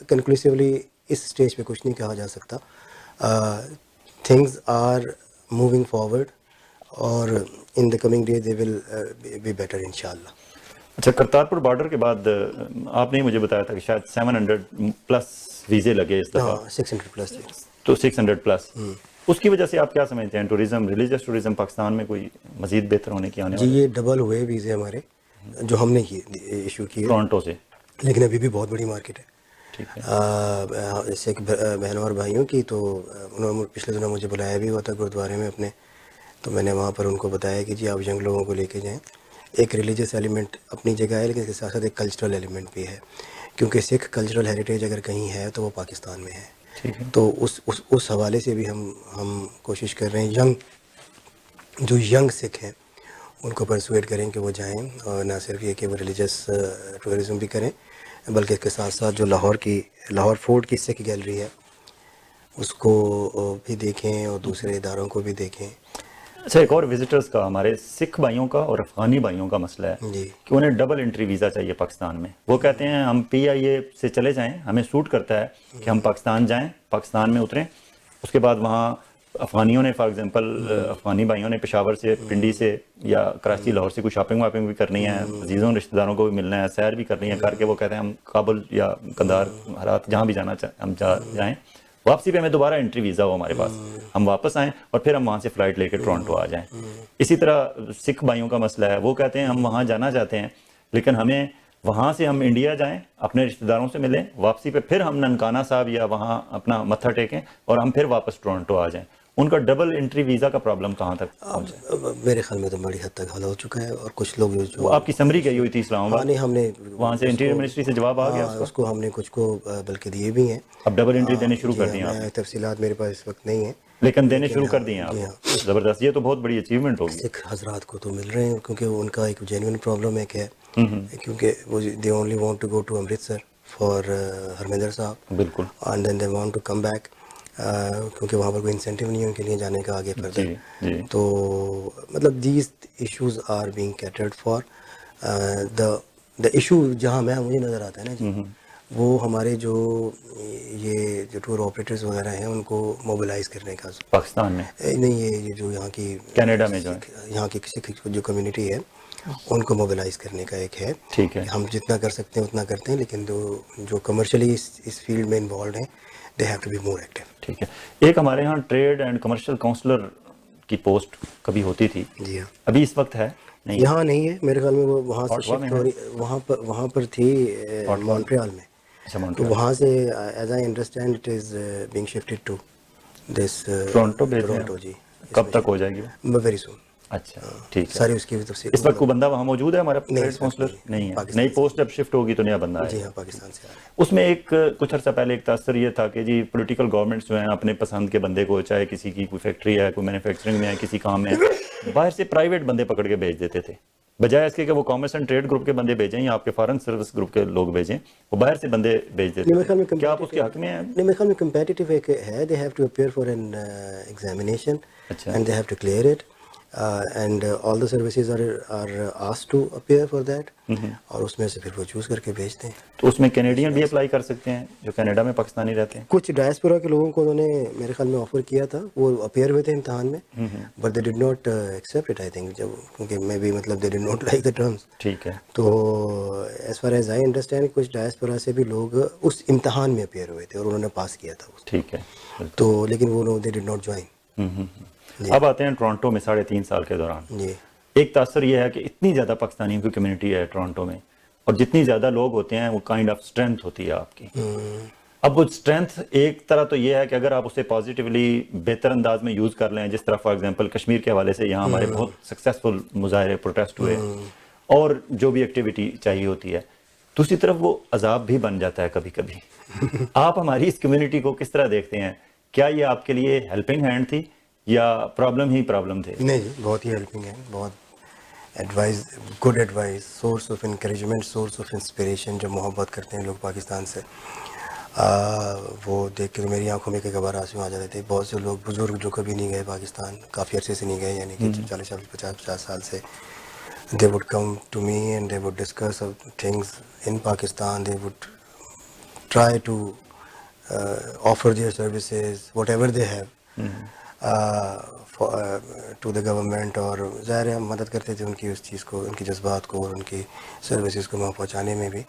کنکلوسیولی اس اسٹیج پہ کچھ نہیں کہا جا سکتا. تھنگز آر موونگ فارورڈ اور in the coming day they will be better انشاءاللہ. اچھا, کرتارپور بارڈر کے بعد آپ نے مجھے بتایا تھا کہ شاید 700+ ویزے لگے اس دفعہ. 600+. تو 600+. اس کی وجہ سے آپ کیا سمجھتے ہیں ٹورزم, ریلیجس ٹورزم پاکستان میں کوئی مزید بہتر ہونے کی آنے جی یہ ڈبل ہوئے ویزے ہمارے جو ہم نے ایشو کیے ٹورانٹو سے, لیکن ابھی بھی بہت بڑی مارکیٹ ہے. سکھ بہنوں اور بھائیوں کی, تو انہوں نے پچھلے دنوں مجھے بلایا بھی ہوا تھا گرودوارے میں اپنے, تو میں نے وہاں پر ان کو بتایا کہ جی آپ ینگ لوگوں کو لے کے جائیں. ایک ریلیجس ایلیمنٹ اپنی جگہ ہے, لیکن اس کے ساتھ ساتھ ایک کلچرل ایلیمنٹ بھی ہے, کیونکہ سکھ کلچرل ہیریٹیج اگر کہیں ہے تو وہ پاکستان میں ہے. تو اس حوالے سے بھی ہم کوشش کر رہے ہیں جو ینگ سکھ ہیں ان کو پرسویٹ کریں کہ وہ جائیں, اور نہ صرف یہ کہ وہ ریلیجس ٹورزم بھی کریں بلکہ اس کے ساتھ ساتھ جو لاہور فورٹ کی سکھ گیلری ہے اس کو بھی دیکھیں اور دوسرے اداروں کو بھی دیکھیں. اچھا, ایک اور وزٹرز کا, ہمارے سکھ بھائیوں کا اور افغانی بھائیوں کا مسئلہ ہے کہ انہیں ڈبل انٹری ویزا چاہیے پاکستان میں. وہ کہتے ہیں ہم PIA سے چلے جائیں, ہمیں سوٹ کرتا ہے کہ ہم پاکستان جائیں, پاکستان میں اتریں, اس کے بعد وہاں افغانیوں نے فار ایگزامپل افغانی بھائیوں نے پشاور سے, پنڈی سے یا کراچی لاہور سے کوئی شاپنگ واپنگ بھی کرنی ہے, عزیزوں رشتہ داروں کو بھی ملنا ہے, سیر بھی کرنی ہے, کر کے وہ کہتے ہیں ہم کابل یا قندھار ہرات جہاں بھی جانا ہم جائیں, واپسی پہ ہمیں دوبارہ انٹری ویزا ہو ہمارے پاس, ہم واپس آئیں اور پھر ہم وہاں سے فلائٹ لے کے ٹورانٹو آ جائیں. اسی طرح سکھ بھائیوں کا مسئلہ ہے, وہ کہتے ہیں ہم وہاں جانا چاہتے ہیں لیکن ہمیں وہاں سے ہم انڈیا جائیں, اپنے رشتہ داروں سے ملیں, واپسی پہ پھر ہم ننکانہ صاحب یا وہاں اپنا متھا ٹیکیں اور ہم پھر واپس ٹورانٹو آ جائیں. ان کا ڈبل انٹری ویزا کا پرابلم کہاں تک پہنچا؟ میرے خیال میں تو بڑی حد تک حل ہو چکا ہے, اور کچھ لوگ جو آپ کی سمری گئی ہوئی تھی اسلام آباد, نہیں ہم نے وہاں سے انٹیریئر منسٹری سے جواب آ گیا اس کو, ہم نے کچھ کو بلکہ دیے بھی ہیں. اب ڈبل انٹری دینے شروع کر دی ہیں؟ تفصیلات میرے پاس اس وقت نہیں ہیں, لیکن دینے شروع کر دی ہیں آپ. زبردست, یہ تو بہت بڑی اچیومنٹ ہوگی. سکھ حضرات کو تو مل رہے ہیں کیونکہ ان کا ایک جینوئن پرابلم ایک ہے, کیونکہ وہ they only want to go to Amritsar for Harmandir Sahib, بالکل, and then they want to come back, کیونکہ وہاں پر کوئی انسینٹیو نہیں ہے ان کے لیے جانے کا آگے فردر. تو مطلب these issues are being catered for. The issue جہاں مجھے نظر آتا ہے نا جی, وہ ہمارے جو ٹور آپریٹرز وغیرہ ہیں ان کو موبلائز کرنے کا پاکستان میں نہیں, یہ جو یہاں کی کینیڈا میں جو یہاں کی سکھ جو کمیونٹی ہے ان کو موبلائز کرنے کا ایک ہے. ٹھیک ہے, ہم جتنا کر سکتے ہیں اتنا کرتے ہیں, لیکن جو کمرشلی اس فیلڈ میں انوالوڈ ہیں they have to be more active. ٹھیک ہے. ایک ہمارے ہاں ٹریڈ اینڈ کمرشل کاؤنسلر کی پوسٹ کبھی ہوتی تھی, جی ہاں, ابھی اس وقت ہے نہیں؟ یہاں نہیں ہے میرے خیال میں, وہ وہاں سے شفٹ ہو رہی, وہاں پر تھی مونٹریال میں. تو وہاں سے as I understand it is being shifted to this Toronto. جی, کب تک ہو جائے گی؟ Very soon. اچھا ٹھیک ہے. ساری اس کی بھی تفصیل. اس وقت کوئی بندہ وہاں موجود ہے ہمارا ٹریڈ کاؤنسلر؟ نہیں ہے, نئی پوسٹ جب شفٹ ہوگی تو نیا بندہ ہے. جی ہاں, پاکستان سے. اس میں ایک کچھ عرصہ پہلے ایک تاثر یہ تھا کہ جی پولیٹیکل گورنمنٹس جو ہیں اپنے پسند کے بندے کو, چاہے کسی کی کوئی فیکٹری ہے, کوئی مینوفیکچرنگ میں ہے, کسی کام میں, باہر سے پرائیویٹ بندے پکڑ کے بھیج دیتے تھے, بجائے اس کے کہ وہ کامرس اینڈ ٹریڈ گروپ کے بندے بھیجیں یا آپ کے فارن سروس گروپ کے لوگ بھیجیں, وہ باہر سے بندے بھیج دیتے تھے. کیا آپ اس کے حق میں ہیں؟ نہیں, میرے خیال میں کمپیٹیٹیو ایک ہے, they have to appear for an examination and they have to clear it, and all the services are asked to appear for that, اور اس میں سے پھر وہ چوز کر کے بھیجتے ہیں. تو اس میں کینیڈین بھی اپلائی کر سکتے ہیں جو کینیڈا میں پاکستانی رہتے ہیں؟ کچھ ڈائسپورا کے لوگوں کو انہوں نے میرے خیال میں آفر کیا تھا, وہ اپیئر ہوئے تھے امتحان میں, but they did not accept it, I think, جب کیونکہ میں بھی مطلب they did not like the terms. ٹھیک ہے. تو as far as I understand کچھ ڈائسپورا سے بھی لوگ اس امتحان میں اپیئر ہوئے تھے اور انہوں نے پاس کیا تھا. ٹھیک ہے. تو لیکن وہ لوگ دے ڈڈ ناٹ جوائن. اب آتے ہیں ٹورانٹو میں 3.5 سال کے دوران. جی, ایک تاثر یہ ہے کہ اتنی زیادہ پاکستانیوں کی کمیونٹی ہے ٹورانٹو میں, اور جتنی زیادہ لوگ ہوتے ہیں وہ کائنڈ آف اسٹرینتھ ہوتی ہے آپ کی. اب وہ اسٹرینتھ ایک طرح تو یہ ہے کہ اگر آپ اسے پازیٹیولی بہتر انداز میں یوز کر لیں, جس طرح فار ایگزامپل کشمیر کے حوالے سے یہاں ہمارے بہت سکسیزفل مظاہرے, پروٹیسٹ ہوئے, اور جو بھی ایکٹیویٹی چاہیے ہوتی ہے, دوسری طرف وہ عذاب بھی بن جاتا ہے کبھی کبھی. آپ ہماری اس کمیونٹی کو کس طرح دیکھتے ہیں؟ کیا یہ آپ کے لیے ہیلپنگ ہینڈ تھی یا پرابلم ہی پرابلم تھے؟ نہیں جی, بہت ہی ہیلپنگ ہے, بہت advice, good advice, source of encouragement, source of inspiration. جو محبت کرتے ہیں لوگ پاکستان سے, وہ دیکھ کے میری آنکھوں میں کئی بار آنسو آ جاتے تھے. بہت سے لوگ بزرگ جو کبھی نہیں گئے پاکستان, کافی عرصے سے نہیں گئے, یعنی کہ 40-50 سال سے, they would come to me and they would discuss things in Pakistan. They would try to offer their services, whatever they have, to the government. اور ظاہر ہے ہم مدد کرتے تھے ان کی اس چیز کو, ان کی جذبات کو اور ان کی سروسز کو وہاں پہنچانے میں بھی.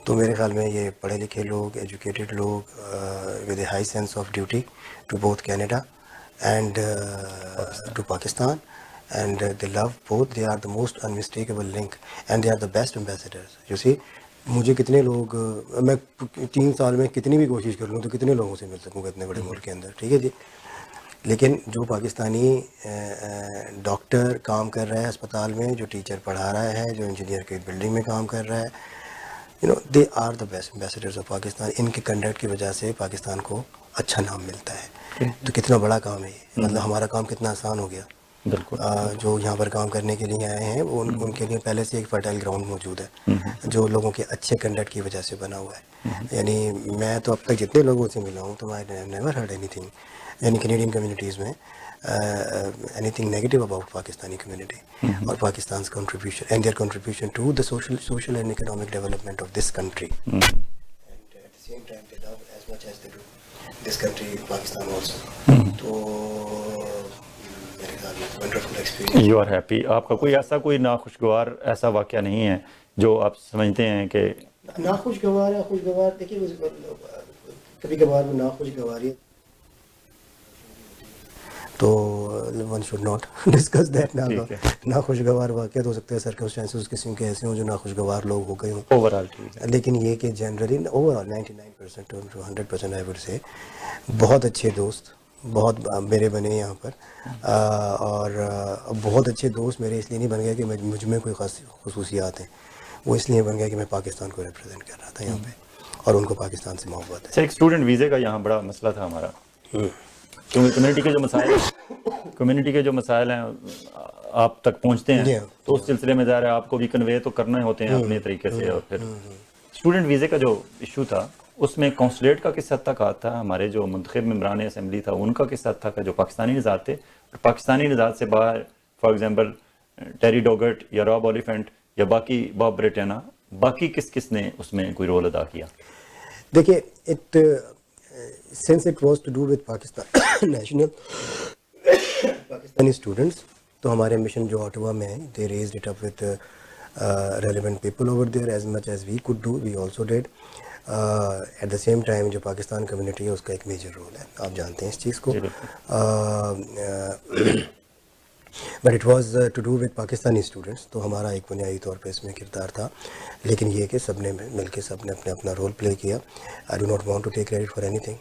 تو میرے خیال میں یہ پڑھے لکھے لوگ, ایجوکیٹڈ لوگ, with a high sense of duty to both Canada and to Pakistan, and they love both. They are the most unmistakable link and they are the best ambassadors. You see, مجھے کتنے لوگ, میں 3 سال میں کتنی بھی کوشش کر لوں تو کتنے لوگوں سے مل سکوں گا اتنے بڑے ملک کے اندر, ٹھیک ہے جی. لیکن جو پاکستانی ڈاکٹر کام کر رہا ہے اسپتال میں, جو ٹیچر پڑھا رہا ہے, جو انجینئر کی بلڈنگ میں کام کر رہا ہے, they are the best ambassadors of Pakistan. ان کے کنڈکٹ کی وجہ سے پاکستان کو اچھا نام ملتا ہے. تو کتنا بڑا کام ہے یہ, مطلب ہمارا کام کتنا آسان ہو گیا. جو یہاں پر کام کرنے کے لیے آئے ہیں وہ ان کے لیے پہلے سے ایک فرٹائل گراؤنڈ موجود ہے جو لوگوں کے اچھے کنڈکٹ کی وجہ سے بنا ہوا ہے. یعنی میں تو اب تک جتنے لوگوں سے ملا ہوں تو I never heard anything, یعنی کینیڈین کمیونٹیز میں anything negative about Pakistani community or Pakistan's contribution and their contribution to the social and economic development of this country. And at the same time they love as much as they do this country, Pakistan also. تو میرے خیال میں wonderful experience. You are happy. آپ کا کوئی ایسا کوئی ناخوشگوار ایسا واقعہ نہیں ہے جو آپ سمجھتے ہیں کہ ناخوشگوار ہے, خوشگوار دیکھیے کبھی کبھار وہ ناخوشگواری تو one should not discuss that. ناخوشگوار واقعات ہو سکتے ہیں, سرکمسٹانسز قسم کے ایسے ہوں جو ناخوشگوار لوگ ہو گئے ہوں اوور آل, لیکن یہ کہ generally over all 99% to 100% I would say بہت اچھے دوست بہت میرے بنے یہاں پر. اور بہت اچھے دوست میرے اس لیے نہیں بن گئے کہ مجھ میں کوئی خاص خصوصیات ہیں, وہ اس لیے بن گیا کہ میں پاکستان کو ریپرزینٹ کر رہا تھا یہاں پہ اور ان کو پاکستان سے محبت ہے. ایک اسٹوڈنٹ ویزے کا یہاں بڑا مسئلہ تھا ہمارا, کمیونٹی کے جو مسائل ہیں آپ تک پہنچتے ہیں تو اس سلسلے میں ظاہر ہے آپ کو بھی کنوے تو کرنا ہوتے ہیں اپنے طریقے سے. اور پھر اسٹوڈنٹ ویزے کا جو ایشو تھا اس میں کونسولیٹ کا کس حد تک ہاتھ تھا, ہمارے جو منتخب ممبران اسمبلی تھا ان کا کس حد تک, جو پاکستانی نژاد تھے اور پاکستانی نژاد سے باہر فار ایگزامپل ٹیری ڈوگٹ یا راب اولیفینٹ یا باقی باب بریٹینا, باقی کس نے اس میں کوئی رول ادا کیا؟ دیکھیے since it was to do with Pakistan national Pakistani students, تو ہمارے مشن جو آٹوا میں they raised it up with relevant people over there as much as we could do, we also did. At the same time جو Pakistan community ہے اس کا ایک major role ہے, آپ جانتے ہیں اس چیز کو. But it was to do with Pakistani students, تو ہمارا ایک بنیادی طور پہ اس میں کردار تھا. لیکن یہ کہ سب نے مل کے سب نے اپنا رول پلے کیا. I do not want to take credit for anything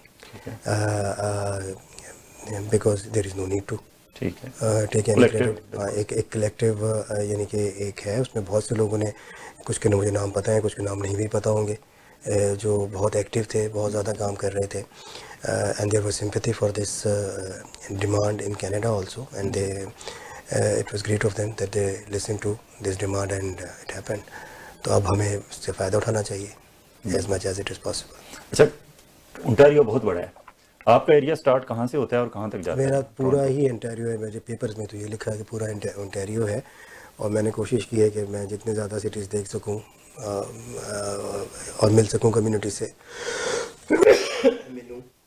because there is no need to take any credit. ایک کلیکٹیو یعنی کہ ایک ہے, اس میں بہت سے لوگوں نے, کچھ کے مجھے نام پتہ ہیں, کچھ کے نام نہیں بھی پتہ ہوں گے, جو بہت ایکٹیو تھے, بہت زیادہ کام کر رہے تھے. And there was sympathy for this demand in Canada also, and it was great of them that they listened to this demand and it happened. تو اب ہمیں اس سے فائدہ اٹھانا چاہیے as much as it is possible. اچھا, Ontario بہت بڑا ہے, آپ کا ایریا سٹارٹ کہاں سے ہوتا ہے اور کہاں تک جاتا ہے؟ میرا پورا ہی انٹیریو ہے, میرے پیپرز میں تو یہ لکھا ہے کہ پورا انٹیریو ہے, اور میں نے کوشش کی ہے کہ میں جتنے زیادہ سٹیز دیکھ سکوں اور مل سکوں کمیونٹی سے,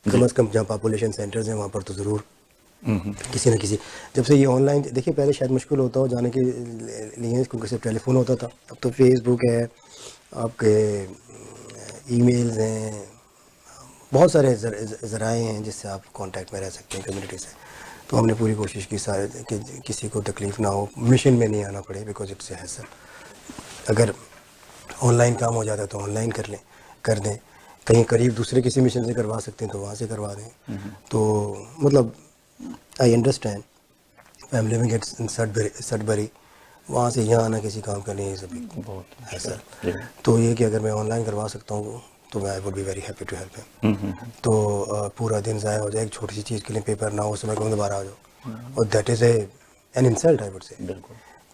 کم از کم جہاں پاپولیشن سینٹرز ہیں وہاں پر تو ضرور کسی نہ کسی. جب سے یہ آن لائن, دیکھیے پہلے شاید مشکل ہوتا ہو جانے کے لیے کیونکہ صرف ٹیلی فون ہوتا تھا, اب تو فیس بک ہے, آپ کے ای میلز ہیں, بہت سارے ذرائع ہیں جس سے آپ کانٹیکٹ میں رہ سکتے ہیں کمیونٹی سے. تو ہم نے پوری کوشش کی کہ کسی کو تکلیف نہ ہو, مشن میں نہیں آنا پڑے, بیکاز اٹس اے ہیسل. اگر آن لائن کام ہو جاتا ہے تو آن لائن کر دیں, کہیں قریب دوسرے کسی مشن سے کروا سکتے ہیں تو وہاں سے کروا دیں. تو مطلب آئی انڈرسٹینڈ فیملی میں گیٹ سڈبری, وہاں سے یہاں آنا کسی کام کا نہیں ہے سبھی بہت ایسا. تو یہ کہ اگر میں آن لائن کروا سکتا ہوں تو میں I would be very happy to help him. تو پورا دن ضائع ہو جائے ایک چھوٹی سی چیز کے لیے پیپر نہ ہو, اس میں کہوں دوبارہ آ جاؤ, اور that is an insult I would say.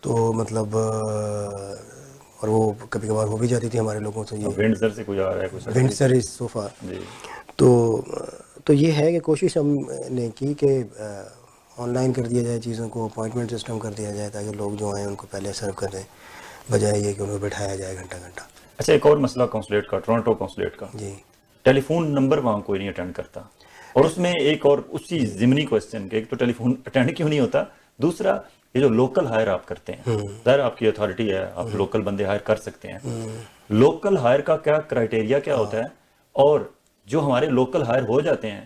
تو مطلب اور وہ کبھی کبھار ہو بھی جاتی تھی ہمارے لوگوں سے. یہ ونڈسر سے کوئی آ رہا ہے کچھ ونڈسر از سو فار. تو یہ ہے کہ کوشش ہم نے کی کہ آن لائن کر دیا جائے چیزوں کو, اپوائنٹمنٹ سسٹم کر دیا جائے تاکہ لوگ جو آئیں ان کو پہلے سرو کر دیں, بجائے یہ کہ ان کو بٹھایا جائے گھنٹہ گھنٹہ. اچھا, ایک اور مسئلہ کونسلیٹ کا, ٹورانٹو کونسلیٹ کا. جی. ٹیلی فون نمبر وہاں کوئی نہیں اٹینڈ کرتا, اور اس میں ایک اور اسی ضمنی کوسچن کہ ایک تو ٹیلی فون اٹینڈ کیوں نہیں ہوتا, دوسرا یہ جو لوکل ہائر آپ کرتے ہیں, ظاہر آپ کی اتھارٹی ہے, آپ لوکل بندے ہائر کر سکتے ہیں. لوکل ہائر کا کیا کرائٹیریا کیا ہوتا ہے, اور جو ہمارے لوکل ہائر ہو جاتے ہیں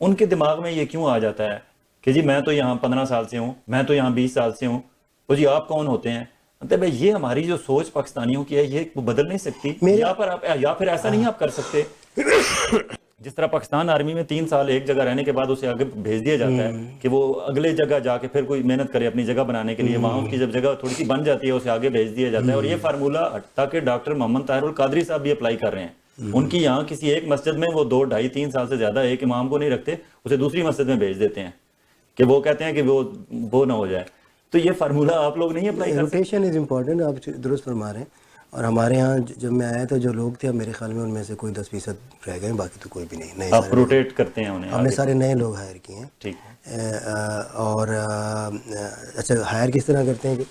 ان کے دماغ میں یہ کیوں آ جاتا ہے کہ جی میں تو یہاں 15 سال سے ہوں, میں تو یہاں 20 سال سے ہوں, تو جی آپ کون ہوتے ہیں؟ مطلب یہ ہماری جو سوچ پاکستانیوں کی ہے یہ بدل نہیں سکتی, یا پھر ایسا نہیں آپ کر سکتے جس طرح پاکستان آرمی میں 3 سال ایک جگہ رہنے کے بعد اسے آگے بھیج دیا جاتا ہے کہ وہ اگلے جگہ جا کے پھر کوئی محنت کرے اپنی جگہ بنانے کے لیے, وہاں اس کی جب جگہ تھوڑی سی بن جاتی ہے اسے آگے بھیج دیا جاتا ہے. اور یہ فارمولہ تاکہ ڈاکٹر محمد طاہر القادری صاحب بھی اپلائی کر رہے ہیں. ان کی یہاں کسی ایک مسجد میں وہ 2, 2.5, 3 سال سے زیادہ ایک امام کو نہیں رکھتے, اسے دوسری مسجد میں بھیج دیتے ہیں کہ وہ کہتے ہیں کہ وہ نہ ہو جائے. تو یہ فارمولہ آپ لوگ نہیں اپلائی کر سکتے. روٹیشن از امپورٹنٹ, آپ درست فرما رہے ہیں. اور ہمارے ہاں جب میں آیا تو جو لوگ تھے, اب میرے خیال میں ان میں سے کوئی 10% رہ گئے, باقی تو کوئی بھی نہیں. نئے آپ روٹیٹ کرتے ہیں انہیں, ہم نے سارے نئے لوگ ہائر کیے ہیں. ٹھیک ہے. اور اچھا ہائر کس طرح کرتے ہیں کہ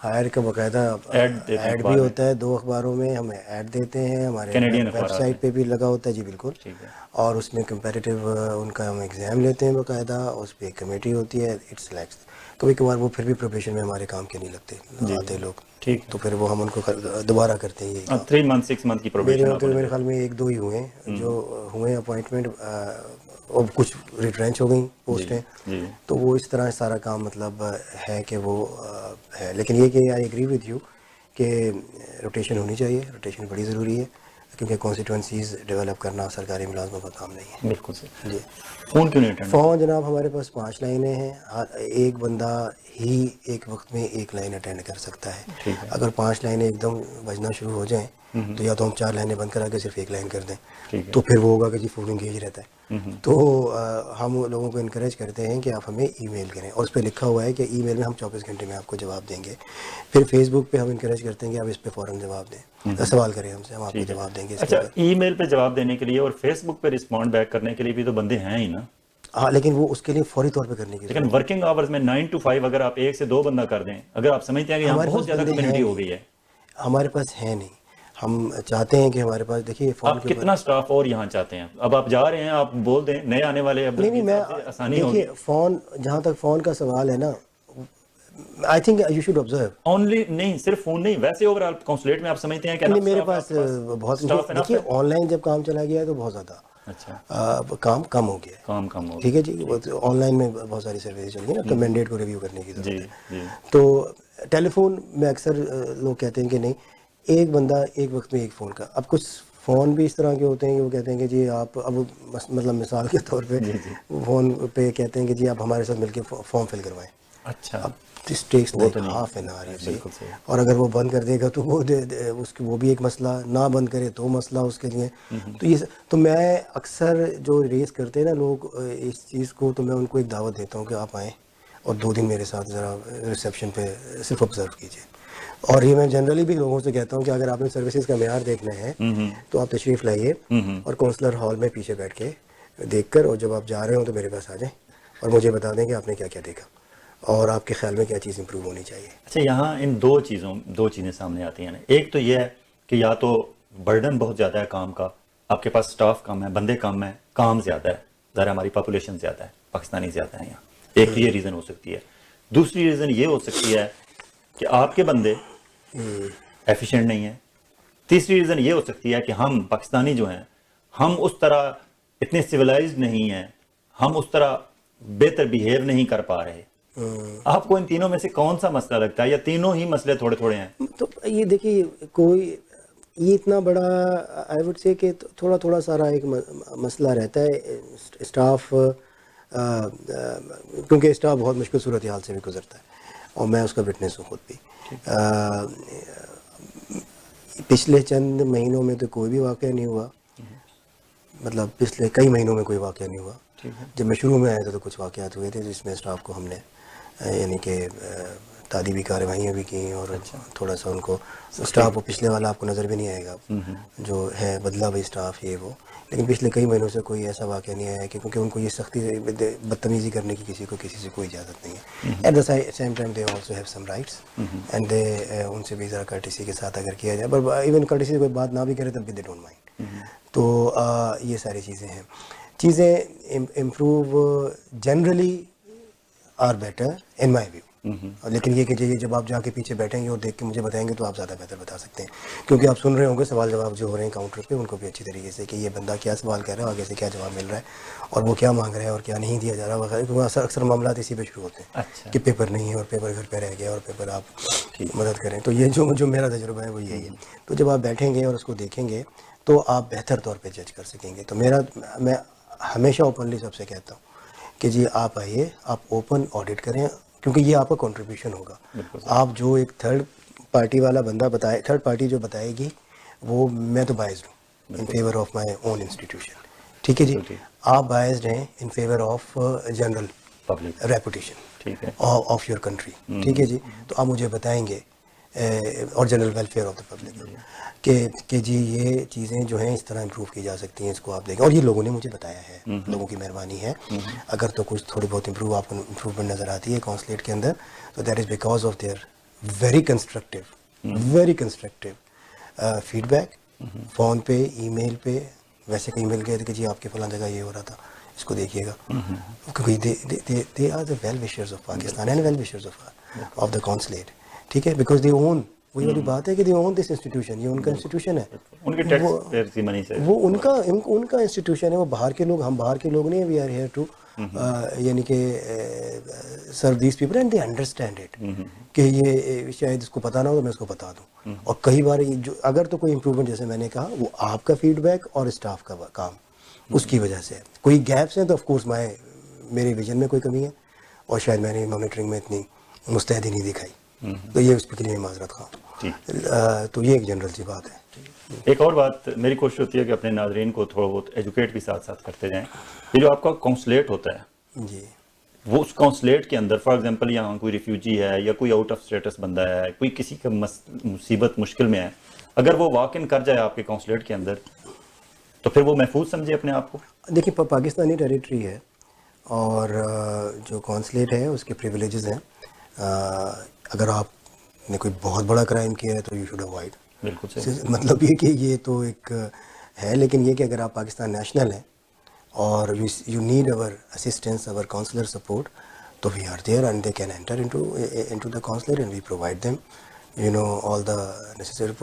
ہائر کا باقاعدہ ایڈ بھی ہوتا ہے 2 اخباروں میں, ہمیں ایڈ دیتے ہیں, ہمارے ویب سائٹ پہ بھی لگا ہوتا ہے. جی بالکل. اور اس میں کمپیریٹیو ان کا ہم ایگزام لیتے ہیں باقاعدہ, اس پہ ایک کمیٹی ہوتی ہے, اٹ سلیکٹس. کبھی کبھار وہ پھر بھی پروفیشن میں ہمارے کام کے نہیں لگتے آتے لوگ, تو پھر وہ ہم ان کو دوبارہ کرتے ہیں. 3 month 6 month کی پروبیشن میرے خیال میں 1-2 ہی ہوئے ہیں جو ہوئے اپوائنٹمنٹ, اور کچھ ریٹرینچ ہو گئیں پوسٹیں. تو وہ اس طرح سارا کام مطلب ہے کہ وہ ہے. لیکن یہ کہ آئی ایگری وتھ یو کہ روٹیشن ہونی چاہیے, روٹیشن بڑی ضروری ہے, کیونکہ کانسٹیٹوئنسیز ڈیولپ کرنا سرکاری ملازموں کا کام نہیں ہے. بالکل صحیح. جی. فون کیوں نہیں اٹینڈ؟ فون جناب ہمارے پاس 5 لائنیں ہیں, ایک بندہ ہی ایک وقت میں 1 لائن اٹینڈ کر سکتا ہے. اگر 5 لائنیں ایک دم بجنا شروع ہو جائیں تو یا تو ہم 4 لائنیں بند کرا کے صرف 1 لائن کر دیں, تو پھر وہ ہوگا کہ جی فون انگیج رہتا ہے. تو ہم لوگوں کو انکریج کرتے ہیں کہ آپ ہمیں ای میل کریں, اور اس پہ لکھا ہوا ہے کہ ای میل میں ہم 24 گھنٹے میں آپ کو جواب دیں گے. پھر فیس بک پہ ہم انکریج کرتے ہیں کہ آپ اس پہ فوراً جواب دیں, سوال کریں ہم سے, ہم آپ کو جواب دیں گے. اچھا, ای میل پہ جواب دینے کے لیے اور فیس بک پہ رسپونڈ بیک کرنے کے لیے بھی تو بندے ہیں ہی نا. ہاں, لیکن وہ اس کے لیے فوری طور پہ کرنے کی, لیکن ورکنگ آورز میں 9 to 5 اگر آپ 1 سے 2 بندہ کر دیں, اگر آپ سمجھتے ہیں کہ یہاں بہت زیادہ کمیونٹی ہو گئی ہے. ہمارے پاس ہے نہیں, ہم چاہتے ہیں کہ ہمارے پاس, دیکھیے آپ کتنا سٹاف اور یہاں چاہتے ہیں؟ اب آپ جا رہے ہیں, آپ بول دیں نئے آنے والے, اب نہیں میں آسانی ہوگی. دیکھیے فون, جہاں تک فون کا سوال ہے نا, I think you should observe. Only نہیں, صرف فون نہیں, ویسے اوورال کونسلیٹ میں آپ سمجھتے ہیں کہ نہیں, میرے پاس بہت, دیکھیے آن لائن جب کام چلا گیا ہے تو بہت زیادہ کام کم ہو گیا ہے. ٹھیک ہے جی, آن لائن میں بہت ساری سروسز چل گئی نا, تو مینڈیٹ کو ریویو کرنے کی ضرورت ہے. تو ٹیلی فون میں اکثر لوگ کہتے ہیں کہ نہیں, ایک بندہ ایک وقت میں 1 فون کا. اب کچھ فون بھی اس طرح کے ہوتے ہیں کہ وہ کہتے ہیں کہ جی آپ, اب مطلب مثال کے طور پہ فون پہ کہتے ہیں کہ جی آپ ہمارے ساتھ مل کے فارم فل کروائیں. اچھا, دس ٹیکس ہاف این آور, اور اگر وہ بند کر دے گا تو وہ بھی ایک مسئلہ, نہ بند کرے تو مسئلہ اس کے لیے. تو یہ تو میں اکثر جو ریز کرتے ہیں نا لوگ اس چیز کو, تو میں ان کو ایک دعوت دیتا ہوں کہ آپ آئیں اور 2 دن میرے ساتھ ذرا ریسیپشن پہ صرف آبزرو کیجیے. اور یہ میں جنرلی بھی لوگوں سے کہتا ہوں کہ اگر آپ نے سروسز کا معیار دیکھنا ہے تو آپ تشریف لائیے اور کونسلر ہال میں پیچھے بیٹھ کے دیکھ کر, اور جب آپ جا رہے ہوں تو میرے پاس آ جائیں اور مجھے بتا دیں کہ آپ نے کیا کیا دیکھا اور آپ کے خیال میں کیا چیز امپروو ہونی چاہیے. اچھا, یہاں ان 2 چیزیں سامنے آتی ہیں. ایک تو یہ ہے کہ یا تو برڈن بہت زیادہ ہے کام کا, آپ کے پاس سٹاف کم ہے, بندے کم ہیں, کام زیادہ ہے, ذرا ہماری پاپولیشن زیادہ ہے, پاکستانی زیادہ ہیں یہاں. ایک تو یہ ریزن ہو سکتی ہے. دوسری ریزن یہ ہو سکتی ہے کہ آپ کے بندے ایفیشینٹ نہیں ہیں. تیسری ریزن یہ ہو سکتی ہے کہ ہم پاکستانی جو ہیں, ہم اس طرح اتنے سویلائزڈ نہیں ہیں, ہم اس طرح بہتر بیہیو نہیں کر پا رہے. آپ کو ان تینوں میں سے کون سا مسئلہ لگتا ہے, یا تینوں ہی مسئلے تھوڑے تھوڑے ہیں؟ تو یہ دیکھیے, کوئی یہ اتنا بڑا آئی وڈ سے کہ تھوڑا تھوڑا سارا ایک مسئلہ رہتا ہے. اسٹاف, کیونکہ اسٹاف بہت مشکل صورتحال سے بھی گزرتا ہے, اور میں اس کا وٹنس ہوں خود بھی. پچھلے چند مہینوں میں تو کوئی بھی واقعہ نہیں ہوا, مطلب پچھلے کئی مہینوں میں کوئی واقعہ نہیں ہوا. جب میں شروع میں آیا تھا تو کچھ واقعات ہوئے تھے جس میں اسٹاف کو ہم نے یعنی کہ تعلیمی کارروائیاں بھی کی اور تھوڑا سا ان کو اسٹاف وہ پچھلے والا آپ کو نظر بھی نہیں آئے گا جو ہے بدلا ہوئی اسٹاف یہ وہ، لیکن پچھلے کئی مہینوں سے کوئی ایسا واقعہ نہیں آیا کہ کیونکہ ان کو یہ سختی سے بدتمیزی کرنے کی کسی سے کوئی اجازت نہیں ہے. At the same time they also have some rights and they ان سے بھی ذرا کرٹیسی کے ساتھ اگر کیا جائے، پر ایون کرٹیسی سے کوئی بات نہ بھی کرے تب بھی دے ڈونٹ مائنڈ. تو یہ ساری چیزیں ہیں. چیزیں improve generally are better in my view. لیکن یہ کہ جب آپ جا کے پیچھے بیٹھیں گے اور دیکھ کے مجھے بتائیں گے تو آپ زیادہ بہتر بتا سکتے ہیں، کیونکہ آپ سن رہے ہوں گے سوال جواب جو ہو رہے ہیں کاؤنٹر پہ ان کو بھی اچھی طریقے سے کہ یہ بندہ کیا سوال کر رہا ہے، آگے سے کیا جواب مل رہا ہے اور وہ کیا مانگ رہا ہے اور کیا نہیں دیا جا رہا وغیرہ، کیونکہ اکثر معاملات اسی پہ شروع ہوتے ہیں کہ پیپر نہیں ہے اور پیپر گھر پہ رہ گیا اور پیپر آپ مدد کریں. تو یہ جو میرا تجربہ ہے وہ یہی ہے. تو جب آپ بیٹھیں گے اور اس کو دیکھیں گے تو آپ بہتر طور پہ جج کر سکیں گے. تو میں ہمیشہ اوپنلی سب سے کہتا ہوں کہ جی آپ آئیے، آپ اوپن آڈٹ کریں، کیونکہ یہ آپ کا کنٹریبیوشن ہوگا. آپ جو ایک تھرڈ پارٹی والا بندہ بتائے، تھرڈ پارٹی جو بتائے گی وہ میں تو بائزڈ ہوں in favour of my own institution. ٹھیک ہے جی، آپ بائزڈ ہیں in favour of general public reputation of your country. ٹھیک ہے جی، تو آپ مجھے بتائیں گے اور general welfare of the public کہ جی یہ چیزیں جو ہیں اس طرح امپروو کی جا سکتی ہیں، اس کو آپ دیکھیں. اور یہ لوگوں نے مجھے بتایا ہے، لوگوں کی مہربانی ہے. اگر تو کچھ تھوڑی بہت آپ کو امپروومنٹ نظر آتی ہے کونسلیٹ کے اندر تو that is because of their very constructive feedback, phone پہ، ای میل پہ. ویسے کہیں مل گئے تھے کہ جی آپ کے فلاں جگہ یہ ہو رہا تھا، اس کو دیکھیے گا، کیونکہ they are the well wishers of Pakistan and well wishers of the consulate. ٹھیک ہے، بیکاز دے اون، وہی والی بات ہے کہ دے اون دس انسٹیٹیوشن، یہ ان کا انسٹیٹیوشن ہے، وہ ان کا انسٹیٹیوشن ہے. وہ باہر کے لوگ، ہم باہر کے لوگ نہیں ہیں. وی آر ہیئر ٹو یعنی کہ serve these people and they understand it کہ یہ شاید اس کو پتہ نہ ہو تو میں اس کو بتا دوں. اور کئی بار جو اگر تو کوئی امپروومنٹ جیسے میں نے کہا وہ آپ کا فیڈ بیک اور اسٹاف کا کام اس کی وجہ سے. کوئی گیپس ہیں تو آف کورس میرے ویژن میں کوئی کمی ہے اور شاید میں نے مانیٹرنگ میں اتنی مستعدی نہیں دکھائی، تو یہ اس کے لیے معذرت خواہ. تو یہ ایک جنرل سی بات ہے. ایک اور بات میری کوشش ہوتی ہے کہ اپنے ناظرین کو تھوڑا بہت ایجوکیٹ بھی ساتھ ساتھ کرتے جائیں. یہ جو آپ کا کونسلیٹ ہوتا ہے جی، وہ اس کونسلیٹ کے اندر فار ایگزامپل یہاں کوئی ریفیوجی ہے یا کوئی آؤٹ آف اسٹیٹس بندہ ہے، کوئی کسی کا مصیبت مشکل میں ہے، اگر وہ واک ان کر جائے آپ کے کونسلیٹ کے اندر تو پھر وہ محفوظ سمجھے اپنے آپ کو. دیکھیے پاکستانی ٹیریٹری ہے اور جو کونسلیٹ ہے اس کے پریویلیجز ہیں. اگر آپ نے کوئی بہت بڑا کرائم کیا ہے تو یو شوڈ اوائڈ. بالکل مطلب یہ کہ یہ تو ایک ہے، لیکن یہ کہ اگر آپ پاکستان نیشنل ہیں اور you need over assistance, over consular support, تو we are there and they can enter into the consular and we provide them all the necessary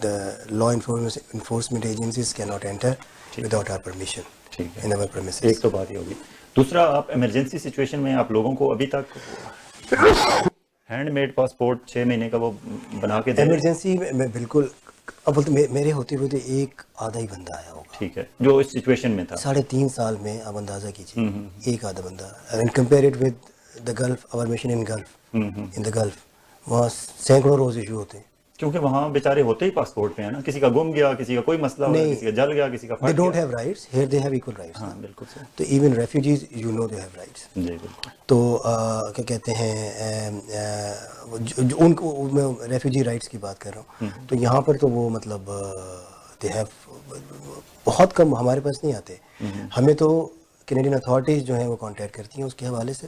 the law enforcement agencies cannot enter without our permission in our premises. ایک تو بات یہ ہوگی. دوسرا، آپ emergency situation میں آپ لوگوں کو ابھی تک ہینڈ میڈ پاسپورٹ 6 مہینے کا وہ بنا کے دیں؟ ایمرجنسی میں بالکل اب میرے ہوتے ہوتے ایک آدھا ہی بندہ آیا ہوگا. ٹھیک ہے، جو اس سچویشن میں تھا 3.5 سال میں. آپ اندازہ کیجیے ایک آدھا بندہ. And compare it with the gulf, our mission in gulf, وہاں سینکڑوں روز ایشو ہوتے ہیں، کیونکہ وہاں بیچارے ہوتے ہی پاسپورٹ پہ ہیں نا. کسی کا گم گیا، کسی کا کوئی مسئلہ ہو گیا، کسی کا جل گیا، کسی کا پھٹ گیا. They don't have rights. Here they have equal rights. ہاں بالکل صحیح. تو even refugees you know they have rights. جی بالکل. تو کیا کہتے ہیں ان کو میں ریفیوجی رائٹس کی بات کر رہا ہوں. تو یہاں پر تو وہ مطلب they have بہت کم ہمارے پاس نہیں آتے. ہمیں تو کینیڈین اتھارٹیز جو ہیں وہ کانٹیکٹ کرتی ہیں اس کے حوالے سے